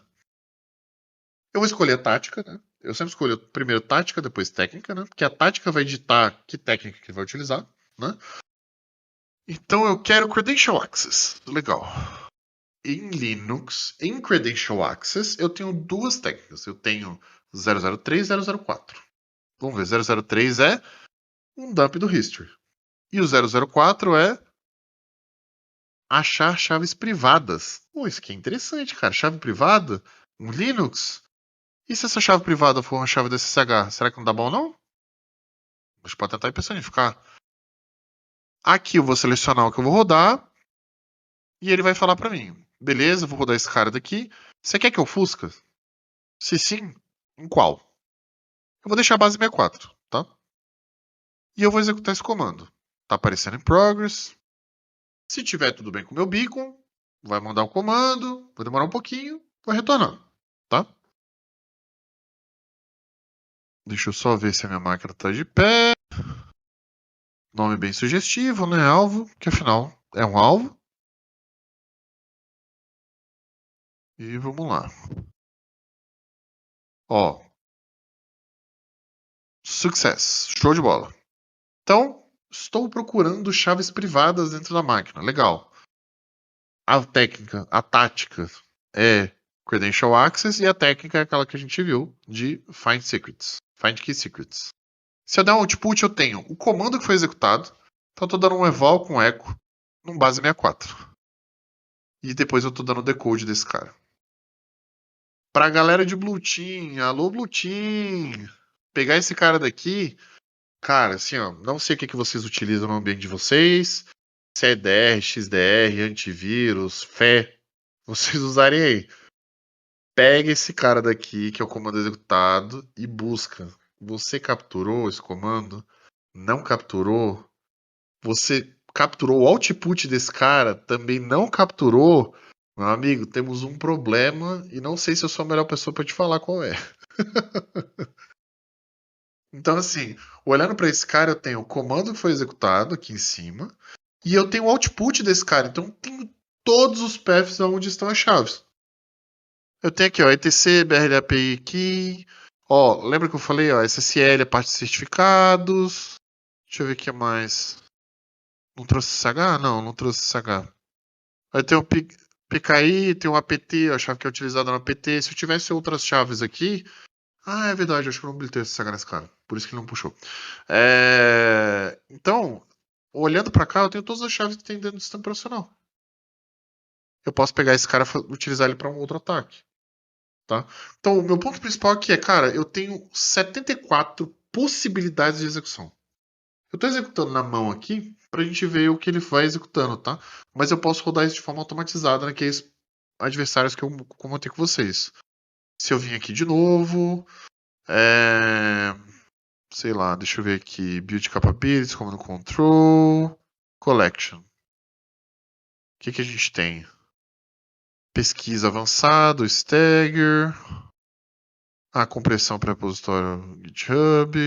Eu vou escolher a tática, né? Eu sempre escolho primeiro tática, depois técnica, né? Porque a tática vai ditar que técnica que ele vai utilizar, né? Então eu quero Credential Access. Legal. Em Linux, em Credential Access, eu tenho duas técnicas. Eu tenho 003 e 004. Vamos ver, 003 é um dump do history. E o 004 é achar chaves privadas. Pô, isso aqui é interessante, cara. Chave privada? Um Linux? E se essa chave privada for uma chave da SSH? Será que não dá bom, não? A gente pode tentar personificar. Aqui eu vou selecionar o que eu vou rodar. E ele vai falar para mim. Beleza, vou rodar esse cara daqui. Você quer que eu ofusca? Se sim, em qual? Eu vou deixar a base 64, tá? E eu vou executar esse comando. Tá aparecendo em progress. Se tiver tudo bem com o meu beacon, vai mandar o comando. Vai demorar um pouquinho. Vou retornar, tá? Deixa eu só ver se a minha máquina tá de pé. Nome bem sugestivo, né? Alvo, que afinal é um alvo. E vamos lá. Ó. Success. Show de bola. Então, estou procurando chaves privadas dentro da máquina. Legal. A técnica, a tática é Credential Access e a técnica é aquela que a gente viu de Find Secrets. Find Key Secrets. Se eu der um output, eu tenho o comando que foi executado. Então, eu estou dando um eval com echo num base 64. E depois eu estou dando o decode desse cara. Pra galera de Blue Team, alô Blue Team, pegar esse cara daqui, cara, assim, ó, não sei o que vocês utilizam no ambiente de vocês, se é DR, XDR, antivírus, fé, vocês usarem aí. Pega esse cara daqui, que é o comando executado, e busca. Você capturou esse comando? Não capturou? Você capturou o output desse cara? Também não capturou? Meu amigo, temos um problema e não sei se eu sou a melhor pessoa para te falar qual é. Então, assim, olhando para esse cara, eu tenho o comando que foi executado aqui em cima e eu tenho o output desse cara. Então, eu tenho todos os paths onde estão as chaves. Eu tenho aqui, ó, etc, BRL API aqui. Ó, lembra que eu falei, ó, SSL, a parte de certificados. Deixa eu ver o que mais. Não trouxe SH? Não, não trouxe SH. Aí tem o PKI, tem o APT, a chave que é utilizada no APT. Se eu tivesse outras chaves aqui. Ah, é verdade, acho que eu não habilitei esse SH nesse cara. Por isso que ele não puxou. Então, olhando pra cá, eu tenho todas as chaves que tem dentro do sistema operacional. Eu posso pegar esse cara e utilizar ele para um outro ataque. Tá? Então, o meu ponto principal aqui é, cara, eu tenho 74 possibilidades de execução. Eu estou executando na mão aqui para a gente ver o que ele vai executando, tá? Mas eu posso rodar isso de forma automatizada naqueles adversários que eu comentei com vocês. Se eu vim aqui de novo, sei lá, deixa eu ver aqui. Build Capabilities, Command Control, Collection. O que a gente tem? Pesquisa avançado, Stagger. A compressão para repositório GitHub.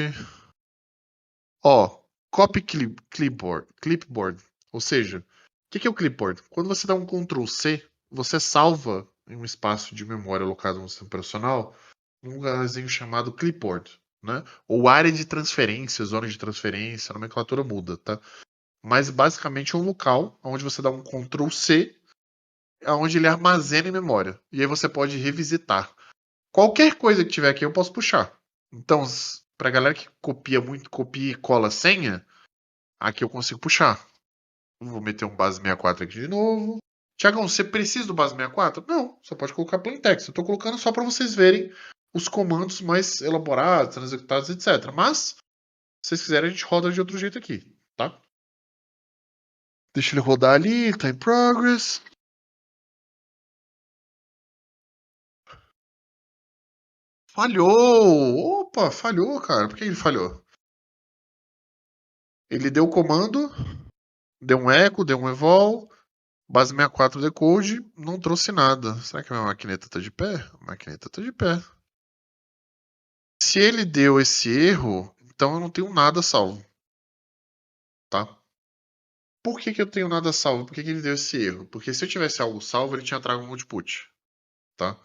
Ó, clipboard. Ou seja, o que é o clipboard? Quando você dá um Ctrl C, você salva em um espaço de memória alocado no sistema operacional um lugarzinho chamado clipboard, né? Ou área de transferência, zona de transferência, a nomenclatura muda, tá? Mas basicamente é um local onde você dá um Ctrl C, onde ele armazena em memória. E aí você pode revisitar. Qualquer coisa que tiver aqui eu posso puxar. Então, pra galera que copia muito, copia e cola senha, aqui eu consigo puxar. Vou meter um base 64 aqui de novo. Tiagão, você precisa do base 64? Não, você pode colocar plain text. Eu estou colocando só para vocês verem os comandos mais elaborados, sendo executados, etc. Mas, se vocês quiserem, a gente roda de outro jeito aqui, tá? Deixa ele rodar ali, tá em progress. Falhou! Opa, falhou, cara. Por que ele falhou? Ele deu o comando, deu um echo, deu um evol, base 64 decode, não trouxe nada. Será que a minha maquineta tá de pé? A maquineta tá de pé. Se ele deu esse erro, então eu não tenho nada salvo, tá? Por que eu tenho nada salvo? Por que ele deu esse erro? Porque se eu tivesse algo salvo, ele tinha trago um output, tá?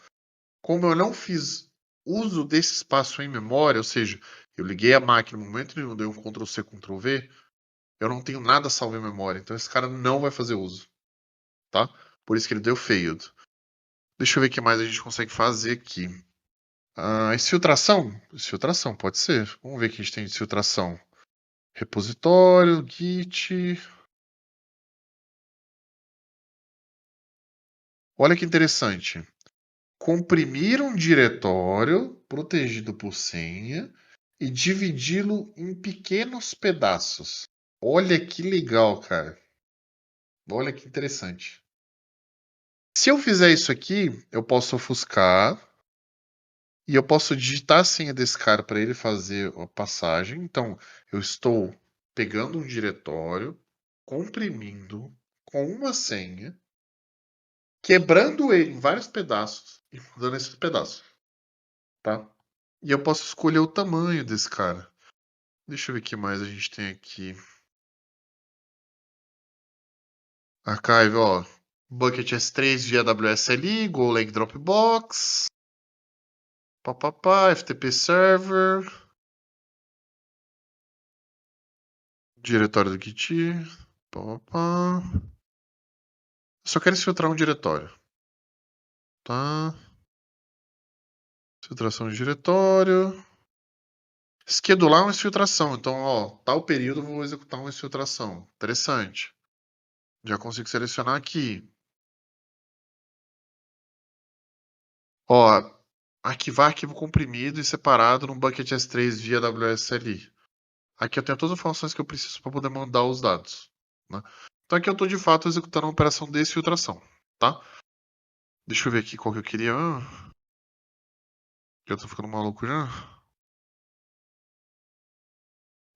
Como eu não fiz uso desse espaço em memória, ou seja, eu liguei a máquina no momento em que eu dei um Ctrl C, Ctrl V, eu não tenho nada salvo em memória, então esse cara não vai fazer uso, tá? Por isso que ele deu failed. Deixa eu ver o que mais a gente consegue fazer aqui. Exfiltração? Exfiltração, pode ser. Vamos ver o que a gente tem de exfiltração. Repositório, Git. Olha que interessante. Comprimir um diretório protegido por senha e dividi-lo em pequenos pedaços. Olha que legal, cara. Olha que interessante. Se eu fizer isso aqui, eu posso ofuscar e eu posso digitar a senha desse cara para ele fazer a passagem. Então, eu estou pegando um diretório, comprimindo com uma senha, quebrando ele em vários pedaços e mudando esses pedaços, tá? E eu posso escolher o tamanho desse cara. Deixa eu ver o que mais a gente tem aqui. Archive, ó. Bucket S3 via WSLI, GoLang Dropbox. Papapá, FTP Server. Diretório do Git. Papapá. Eu só quero filtrar um diretório. Tá. Filtração de diretório. Schedular uma exfiltração. Então, ó, tal período eu vou executar uma exfiltração. Interessante. Já consigo selecionar aqui. Ó, arquivar arquivo comprimido e separado no bucket S3 via WSLI. Aqui eu tenho todas as informações que eu preciso para poder mandar os dados, né? Então aqui eu estou de fato executando uma operação de exfiltração, tá? Deixa eu ver aqui qual que eu queria. Eu estou ficando maluco já.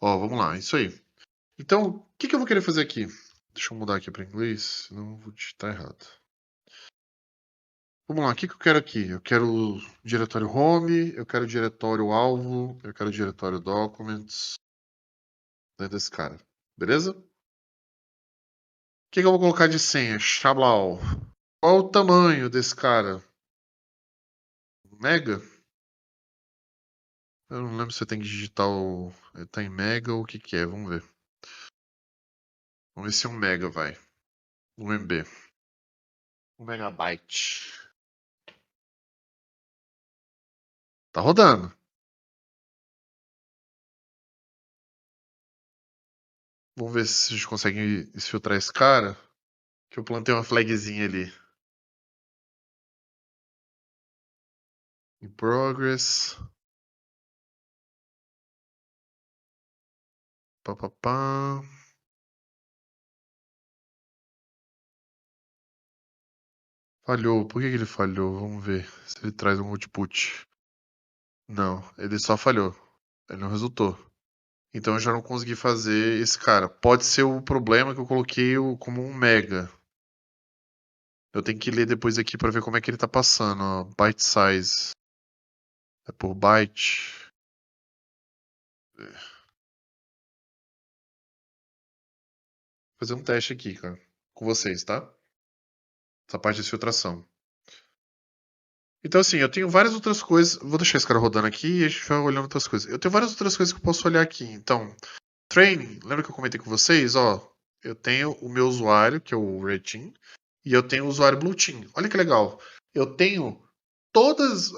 Ó, vamos lá, isso aí. Então, o que eu vou querer fazer aqui? Deixa eu mudar aqui para inglês, senão eu vou digitar errado. Vamos lá, o que eu quero aqui? Eu quero o diretório home, eu quero o diretório alvo, eu quero o diretório documents, dentro desse cara, beleza? O que eu vou colocar de senha? Xablau. Qual o tamanho desse cara? Mega? Eu não lembro se você tem que digitar o. Tá em mega ou o que é, vamos ver. Vamos ver se um mega vai. Um MB. Um megabyte. Tá rodando. Vamos ver se a gente consegue exfiltrar esse cara. Que eu plantei uma flagzinha ali. In progress. Pá, pá, pá. Falhou. Por que ele falhou? Vamos ver se ele traz um output. Não, ele só falhou. Ele não resultou. Então eu já não consegui fazer esse cara. Pode ser o problema que eu coloquei como um mega. Eu tenho que ler depois aqui para ver como é que ele tá passando. Ó. Byte size. É por byte. Vou fazer um teste aqui, cara. Com vocês, tá? Essa parte de filtração. Então, assim, eu tenho várias outras coisas. Vou deixar esse cara rodando aqui e a gente vai olhando outras coisas. Eu tenho várias outras coisas que eu posso olhar aqui. Então, training. Lembra que eu comentei com vocês? Ó, eu tenho o meu usuário, que é o Red Team, e eu tenho o usuário Blue Team. Olha que legal. Eu tenho todas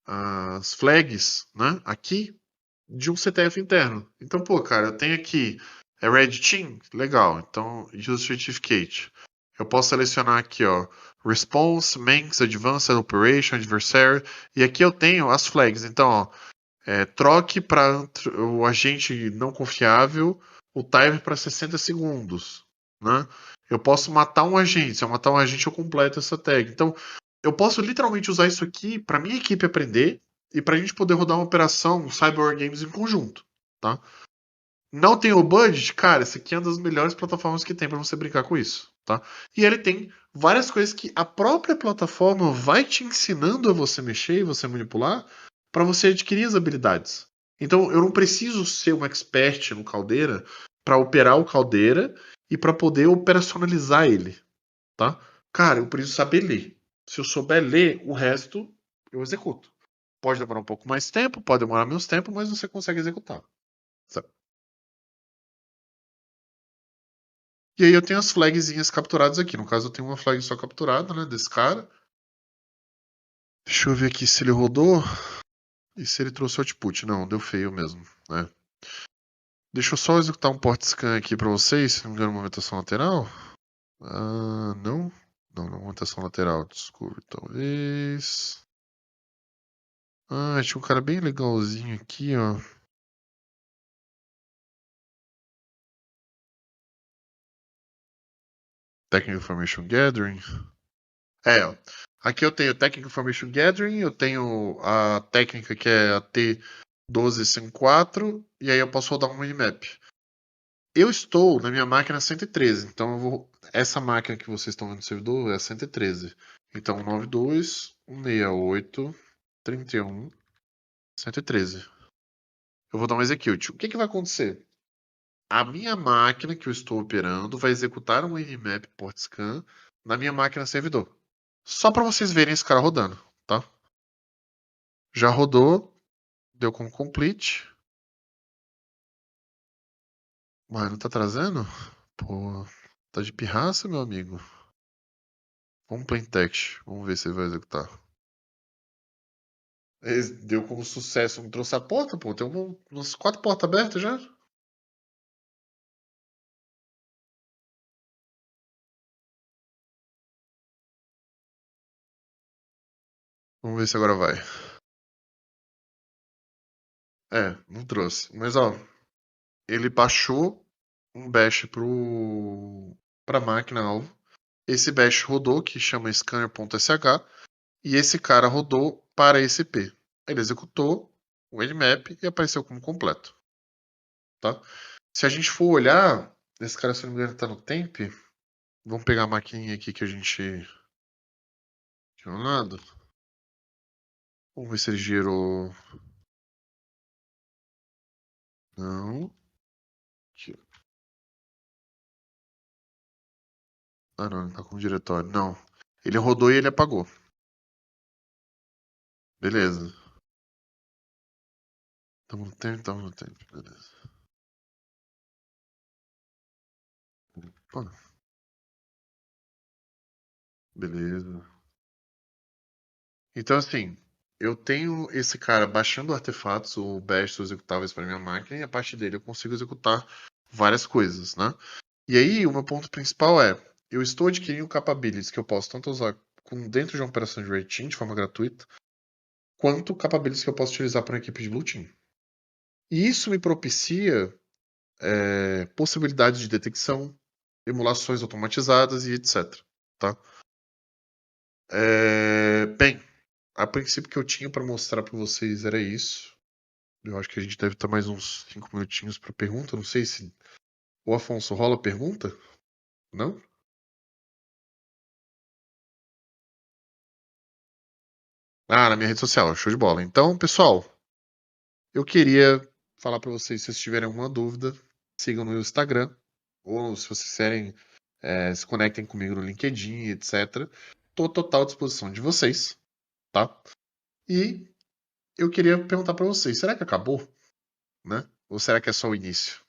as flags, né, aqui de um CTF interno. Então, pô, cara, eu tenho aqui Red Team, legal. Então, Use Certificate. Eu posso selecionar aqui, ó, Response, Manx, Advanced Operation, Adversary. E aqui eu tenho as flags. Então, ó, troque para o agente não confiável o timer para 60 segundos, né? Eu posso matar um agente. Se eu matar um agente, eu completo essa tag. Então, eu posso literalmente usar isso aqui para minha equipe aprender e para a gente poder rodar uma operação Cyber War Games em conjunto, tá? Não tem o budget? Cara, esse aqui é uma das melhores plataformas que tem para você brincar com isso, tá? E ele tem várias coisas que a própria plataforma vai te ensinando a você mexer e você manipular para você adquirir as habilidades. Então, eu não preciso ser um expert no Caldeira para operar o Caldeira e para poder operacionalizar ele, tá? Cara, eu preciso saber ler. Se eu souber ler, o resto eu executo. Pode demorar um pouco mais tempo, pode demorar menos tempo, mas você consegue executar. Sabe? E aí eu tenho as flagzinhas capturadas aqui. No caso, eu tenho uma flag só capturada, né, desse cara. Deixa eu ver aqui se ele rodou e se ele trouxe output. Não, deu feio mesmo, né? Deixa eu só executar um port scan aqui para vocês, se não me engano, movimentação lateral. Ah, não. Não, movimentação lateral, desculpe, talvez. Ah, tinha um cara bem legalzinho aqui, ó. Technical Information Gathering. Ó. Aqui eu tenho Technical Information Gathering, eu tenho a técnica que é a T1254, e aí eu posso rodar um minimap. Eu estou na minha máquina 113, então essa máquina que vocês estão vendo no servidor é a 113. Então 92, 168, 31, 113. Eu vou dar um execute. O que vai acontecer? A minha máquina que eu estou operando vai executar um Nmap port scan na minha máquina servidor. Só para vocês verem esse cara rodando, tá? Já rodou, deu como complete. Mas não tá trazendo? Pô, tá de pirraça, meu amigo. Vamos plain text, vamos ver se ele vai executar. Deu como sucesso, não trouxe a porta, pô. Tem umas 4 portas abertas já. Vamos ver se agora vai. Não trouxe. Mas ó, ele baixou um bash pra máquina alvo. Esse bash rodou, que chama scanner.sh, e esse cara rodou para esse IP. Ele executou o Nmap e apareceu como completo. Tá? Se a gente for olhar, esse cara, se não me engano, tá no temp. Vamos pegar a maquininha aqui que a gente tinha um lado. Vamos ver se ele gerou. Não. Aqui. Ah, não, ele tá com diretório. Não. Ele rodou e ele apagou. Beleza. Tamo no tempo, tamo no tempo. Beleza. Pô, beleza. Então, assim, eu tenho esse cara baixando artefatos ou bash executáveis para minha máquina e a partir dele eu consigo executar várias coisas, né? E aí, o meu ponto principal é, eu estou adquirindo capabilities que eu posso tanto usar dentro de uma operação de Red Team de forma gratuita, quanto capabilities que eu posso utilizar para uma equipe de Blue Team. E isso me propicia possibilidades de detecção, emulações automatizadas e etc. Tá? Bem, a princípio que eu tinha para mostrar para vocês era isso. Eu acho que a gente deve estar mais uns 5 minutinhos para pergunta. Não sei se o Afonso rola pergunta? Não? Ah, na minha rede social, show de bola. Então, pessoal, eu queria falar para vocês, se vocês tiverem alguma dúvida, sigam no Instagram, ou se vocês quiserem, se conectem comigo no LinkedIn, etc. Estou total à disposição de vocês, tá? E eu queria perguntar para vocês, será que acabou, né? Ou será que é só o início?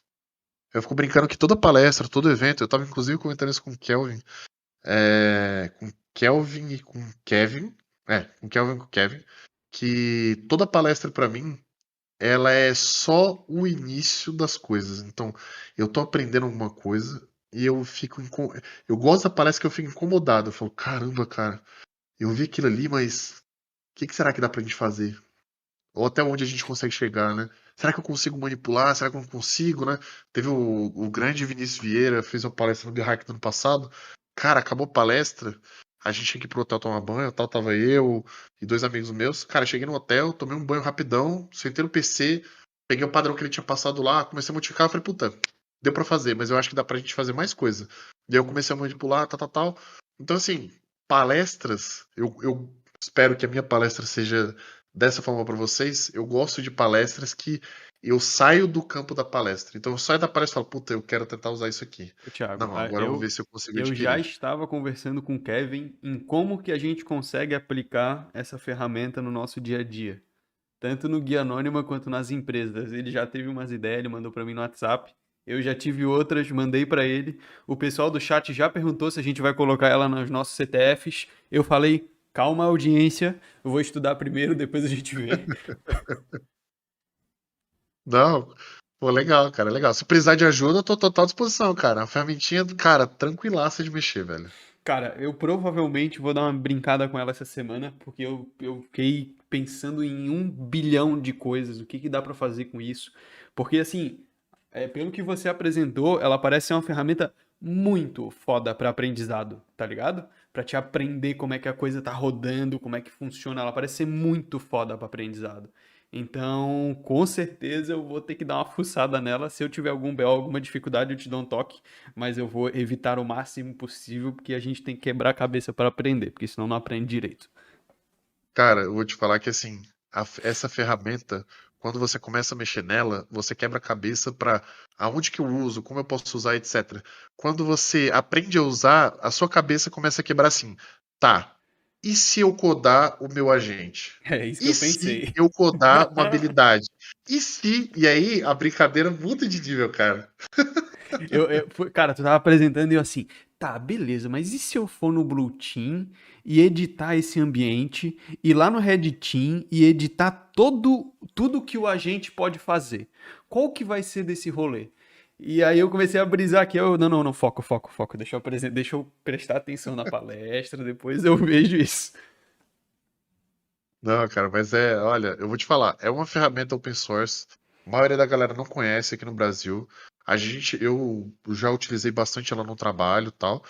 Eu fico brincando que toda palestra, todo evento, eu estava inclusive comentando isso com o Kelvin, com Kelvin e com Kevin, com Kelvin e com Kevin, que toda palestra para mim ela é só o início das coisas. Então, eu tô aprendendo alguma coisa e eu fico eu gosto da palestra que eu fico incomodado. Eu falo, caramba, cara, eu vi aquilo ali, mas o que será que dá pra gente fazer? Ou até onde a gente consegue chegar, né? Será que eu consigo manipular? Será que eu não consigo, né? Teve o grande Vinícius Vieira, fez uma palestra no The Hack no ano passado. Cara, acabou a palestra, a gente tinha que ir pro hotel tomar banho, tal, tava eu e 2 amigos meus. Cara, cheguei no hotel, tomei um banho rapidão, sentei no PC, peguei o padrão que ele tinha passado lá, comecei a modificar, falei, puta, deu pra fazer, mas eu acho que dá pra gente fazer mais coisa. E aí eu comecei a manipular, tal. Então, assim, palestras, eu espero que a minha palestra seja dessa forma para vocês. Eu gosto de palestras que eu saio do campo da palestra. Então eu saio da palestra e falo, puta, eu quero tentar usar isso aqui. Ô, Thiago, Não, agora eu vou ver se eu consigo eu já adquirir. estava conversando com o Kevin em como que a gente consegue aplicar essa ferramenta no nosso dia a dia, tanto no Guia Anônima quanto nas empresas. Ele já teve umas ideias, ele mandou para mim no WhatsApp. Eu já tive outras, mandei para ele. O pessoal do chat já perguntou se a gente vai colocar ela nos nossos CTFs. Eu falei, calma, audiência, eu vou estudar primeiro, depois a gente vê. Não, pô, legal, cara, legal. Se precisar de ajuda, eu tô total à disposição, cara. A ferramentinha, cara, tranquilaça de mexer, velho. Cara, eu provavelmente vou dar uma brincada com ela essa semana, porque eu fiquei pensando em 1 bilhão de coisas, o que que dá pra fazer com isso. Porque, assim, pelo que você apresentou, ela parece ser uma ferramenta muito foda pra aprendizado, tá ligado? Pra te aprender como é que a coisa tá rodando, como é que funciona. Ela parece ser muito foda pra aprendizado. Então, com certeza eu vou ter que dar uma fuçada nela. Se eu tiver algum BO, alguma dificuldade, eu te dou um toque, mas eu vou evitar o máximo possível, porque a gente tem que quebrar a cabeça para aprender, porque senão não aprende direito. Cara, eu vou te falar que assim, essa ferramenta, quando você começa a mexer nela, você quebra a cabeça pra aonde que eu uso, como eu posso usar, etc. Quando você aprende a usar, a sua cabeça começa a quebrar assim, tá, e se eu codar o meu agente? É isso que E eu se pensei. eu codar uma habilidade? E se? E aí a brincadeira muda de nível, cara. Cara, tu tava apresentando e eu assim, tá, beleza, mas e se eu for no Blue Team e editar esse ambiente, e lá no Red Team e editar tudo que o agente pode fazer? Qual que vai ser desse rolê? E aí eu comecei a brisar aqui, não, foco, deixa eu prestar atenção na palestra, depois eu vejo isso. Não, cara, mas olha, eu vou te falar, é uma ferramenta open source. A maioria da galera não conhece aqui no Brasil. Eu já utilizei bastante ela no trabalho, e tal,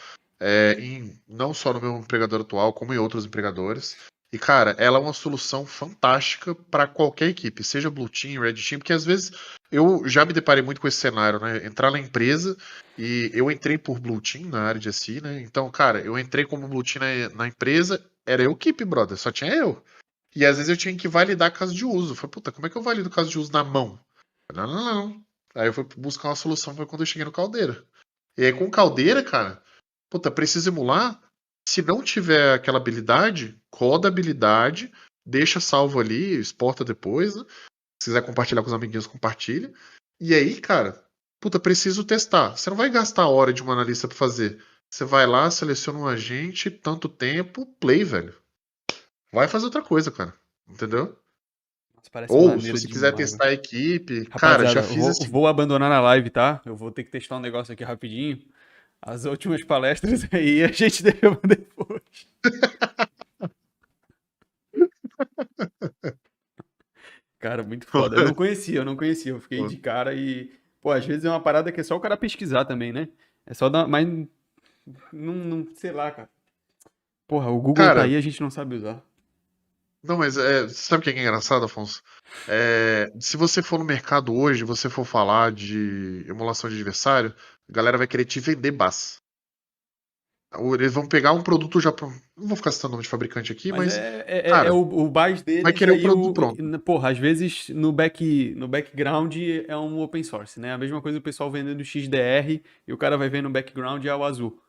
não só no meu empregador atual, como em outros empregadores. E cara, ela é uma solução fantástica para qualquer equipe, seja Blue Team, Red Team, porque às vezes eu já me deparei muito com esse cenário, né? Entrar na empresa e eu entrei por Blue Team na área de SI, né? Então, cara, eu entrei como Blue Team na empresa, era eu equipe, brother, só tinha eu. E às vezes eu tinha que validar caso de uso. Eu falei, puta, como é que eu valido caso de uso na mão? Não. Aí eu fui buscar uma solução, foi quando eu cheguei no Caldeira. E aí com Caldeira, cara, puta, precisa emular. Se não tiver aquela habilidade, coda a habilidade, deixa salvo ali, exporta depois, né? Se quiser compartilhar com os amiguinhos, compartilha. E aí, cara, puta, preciso testar. Você não vai gastar a hora de um analista pra fazer. Você vai lá, seleciona um agente, tanto tempo, play, velho. Vai fazer outra coisa, cara. Entendeu? Nossa, parece Ou, se maneiro você quiser demais, velho. testar a equipe, cara, já Rapaziada, fiz assim. vou abandonar a live, tá? Eu vou ter que testar um negócio aqui rapidinho. As últimas palestras aí a gente deixa pra depois. Cara, muito foda. Eu não conhecia. Eu fiquei de cara e. Pô, às vezes é uma parada que é só o cara pesquisar também, né? É só dar. Mas. Não, sei lá, cara. Porra, o Google tá Cara, aí, a gente não sabe usar. Não, mas sabe o que é engraçado, Afonso? Se você for no mercado hoje, você for falar de emulação de adversário, a galera vai querer te vender base. Ou eles vão pegar um produto já. Não vou ficar citando o nome de fabricante aqui, Mas mas, é cara, o base vai deles, e querer o aí produto pronto. porra, às vezes no background é um open source, né? A mesma coisa o pessoal vendendo XDR e o cara vai ver no background é o azul.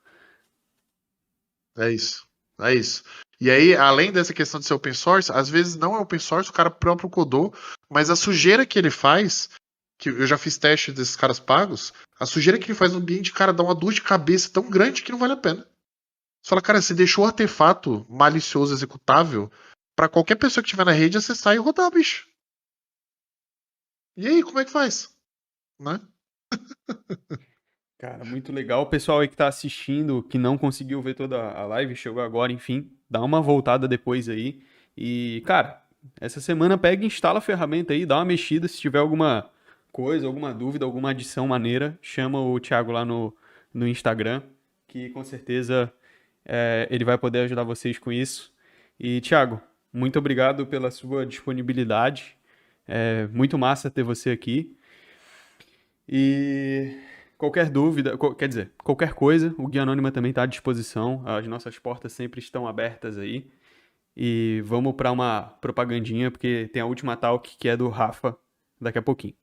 É isso. É isso. E aí, além dessa questão de ser open source, às vezes não é open source, o cara próprio codou, mas a sujeira que ele faz, que eu já fiz teste desses caras pagos, a sujeira que ele faz no ambiente, cara, dá uma dor de cabeça tão grande que não vale a pena. Você fala, cara, você deixou o artefato malicioso executável pra qualquer pessoa que estiver na rede acessar e rodar, bicho. E aí, como é que faz? Né? Cara, muito legal. O pessoal aí que tá assistindo, que não conseguiu ver toda a live, chegou agora, enfim, dá uma voltada depois aí. E, cara, essa semana pega e instala a ferramenta aí, dá uma mexida. Se tiver alguma coisa, alguma dúvida, alguma adição maneira, chama o Thiago lá no Instagram, que com certeza ele vai poder ajudar vocês com isso. E, Thiago, muito obrigado pela sua disponibilidade. É muito massa ter você aqui. E qualquer dúvida, quer dizer, qualquer coisa, o Guia Anônima também está à disposição. As nossas portas sempre estão abertas aí. E vamos para uma propagandinha, porque tem a última talk que é do Rafa daqui a pouquinho.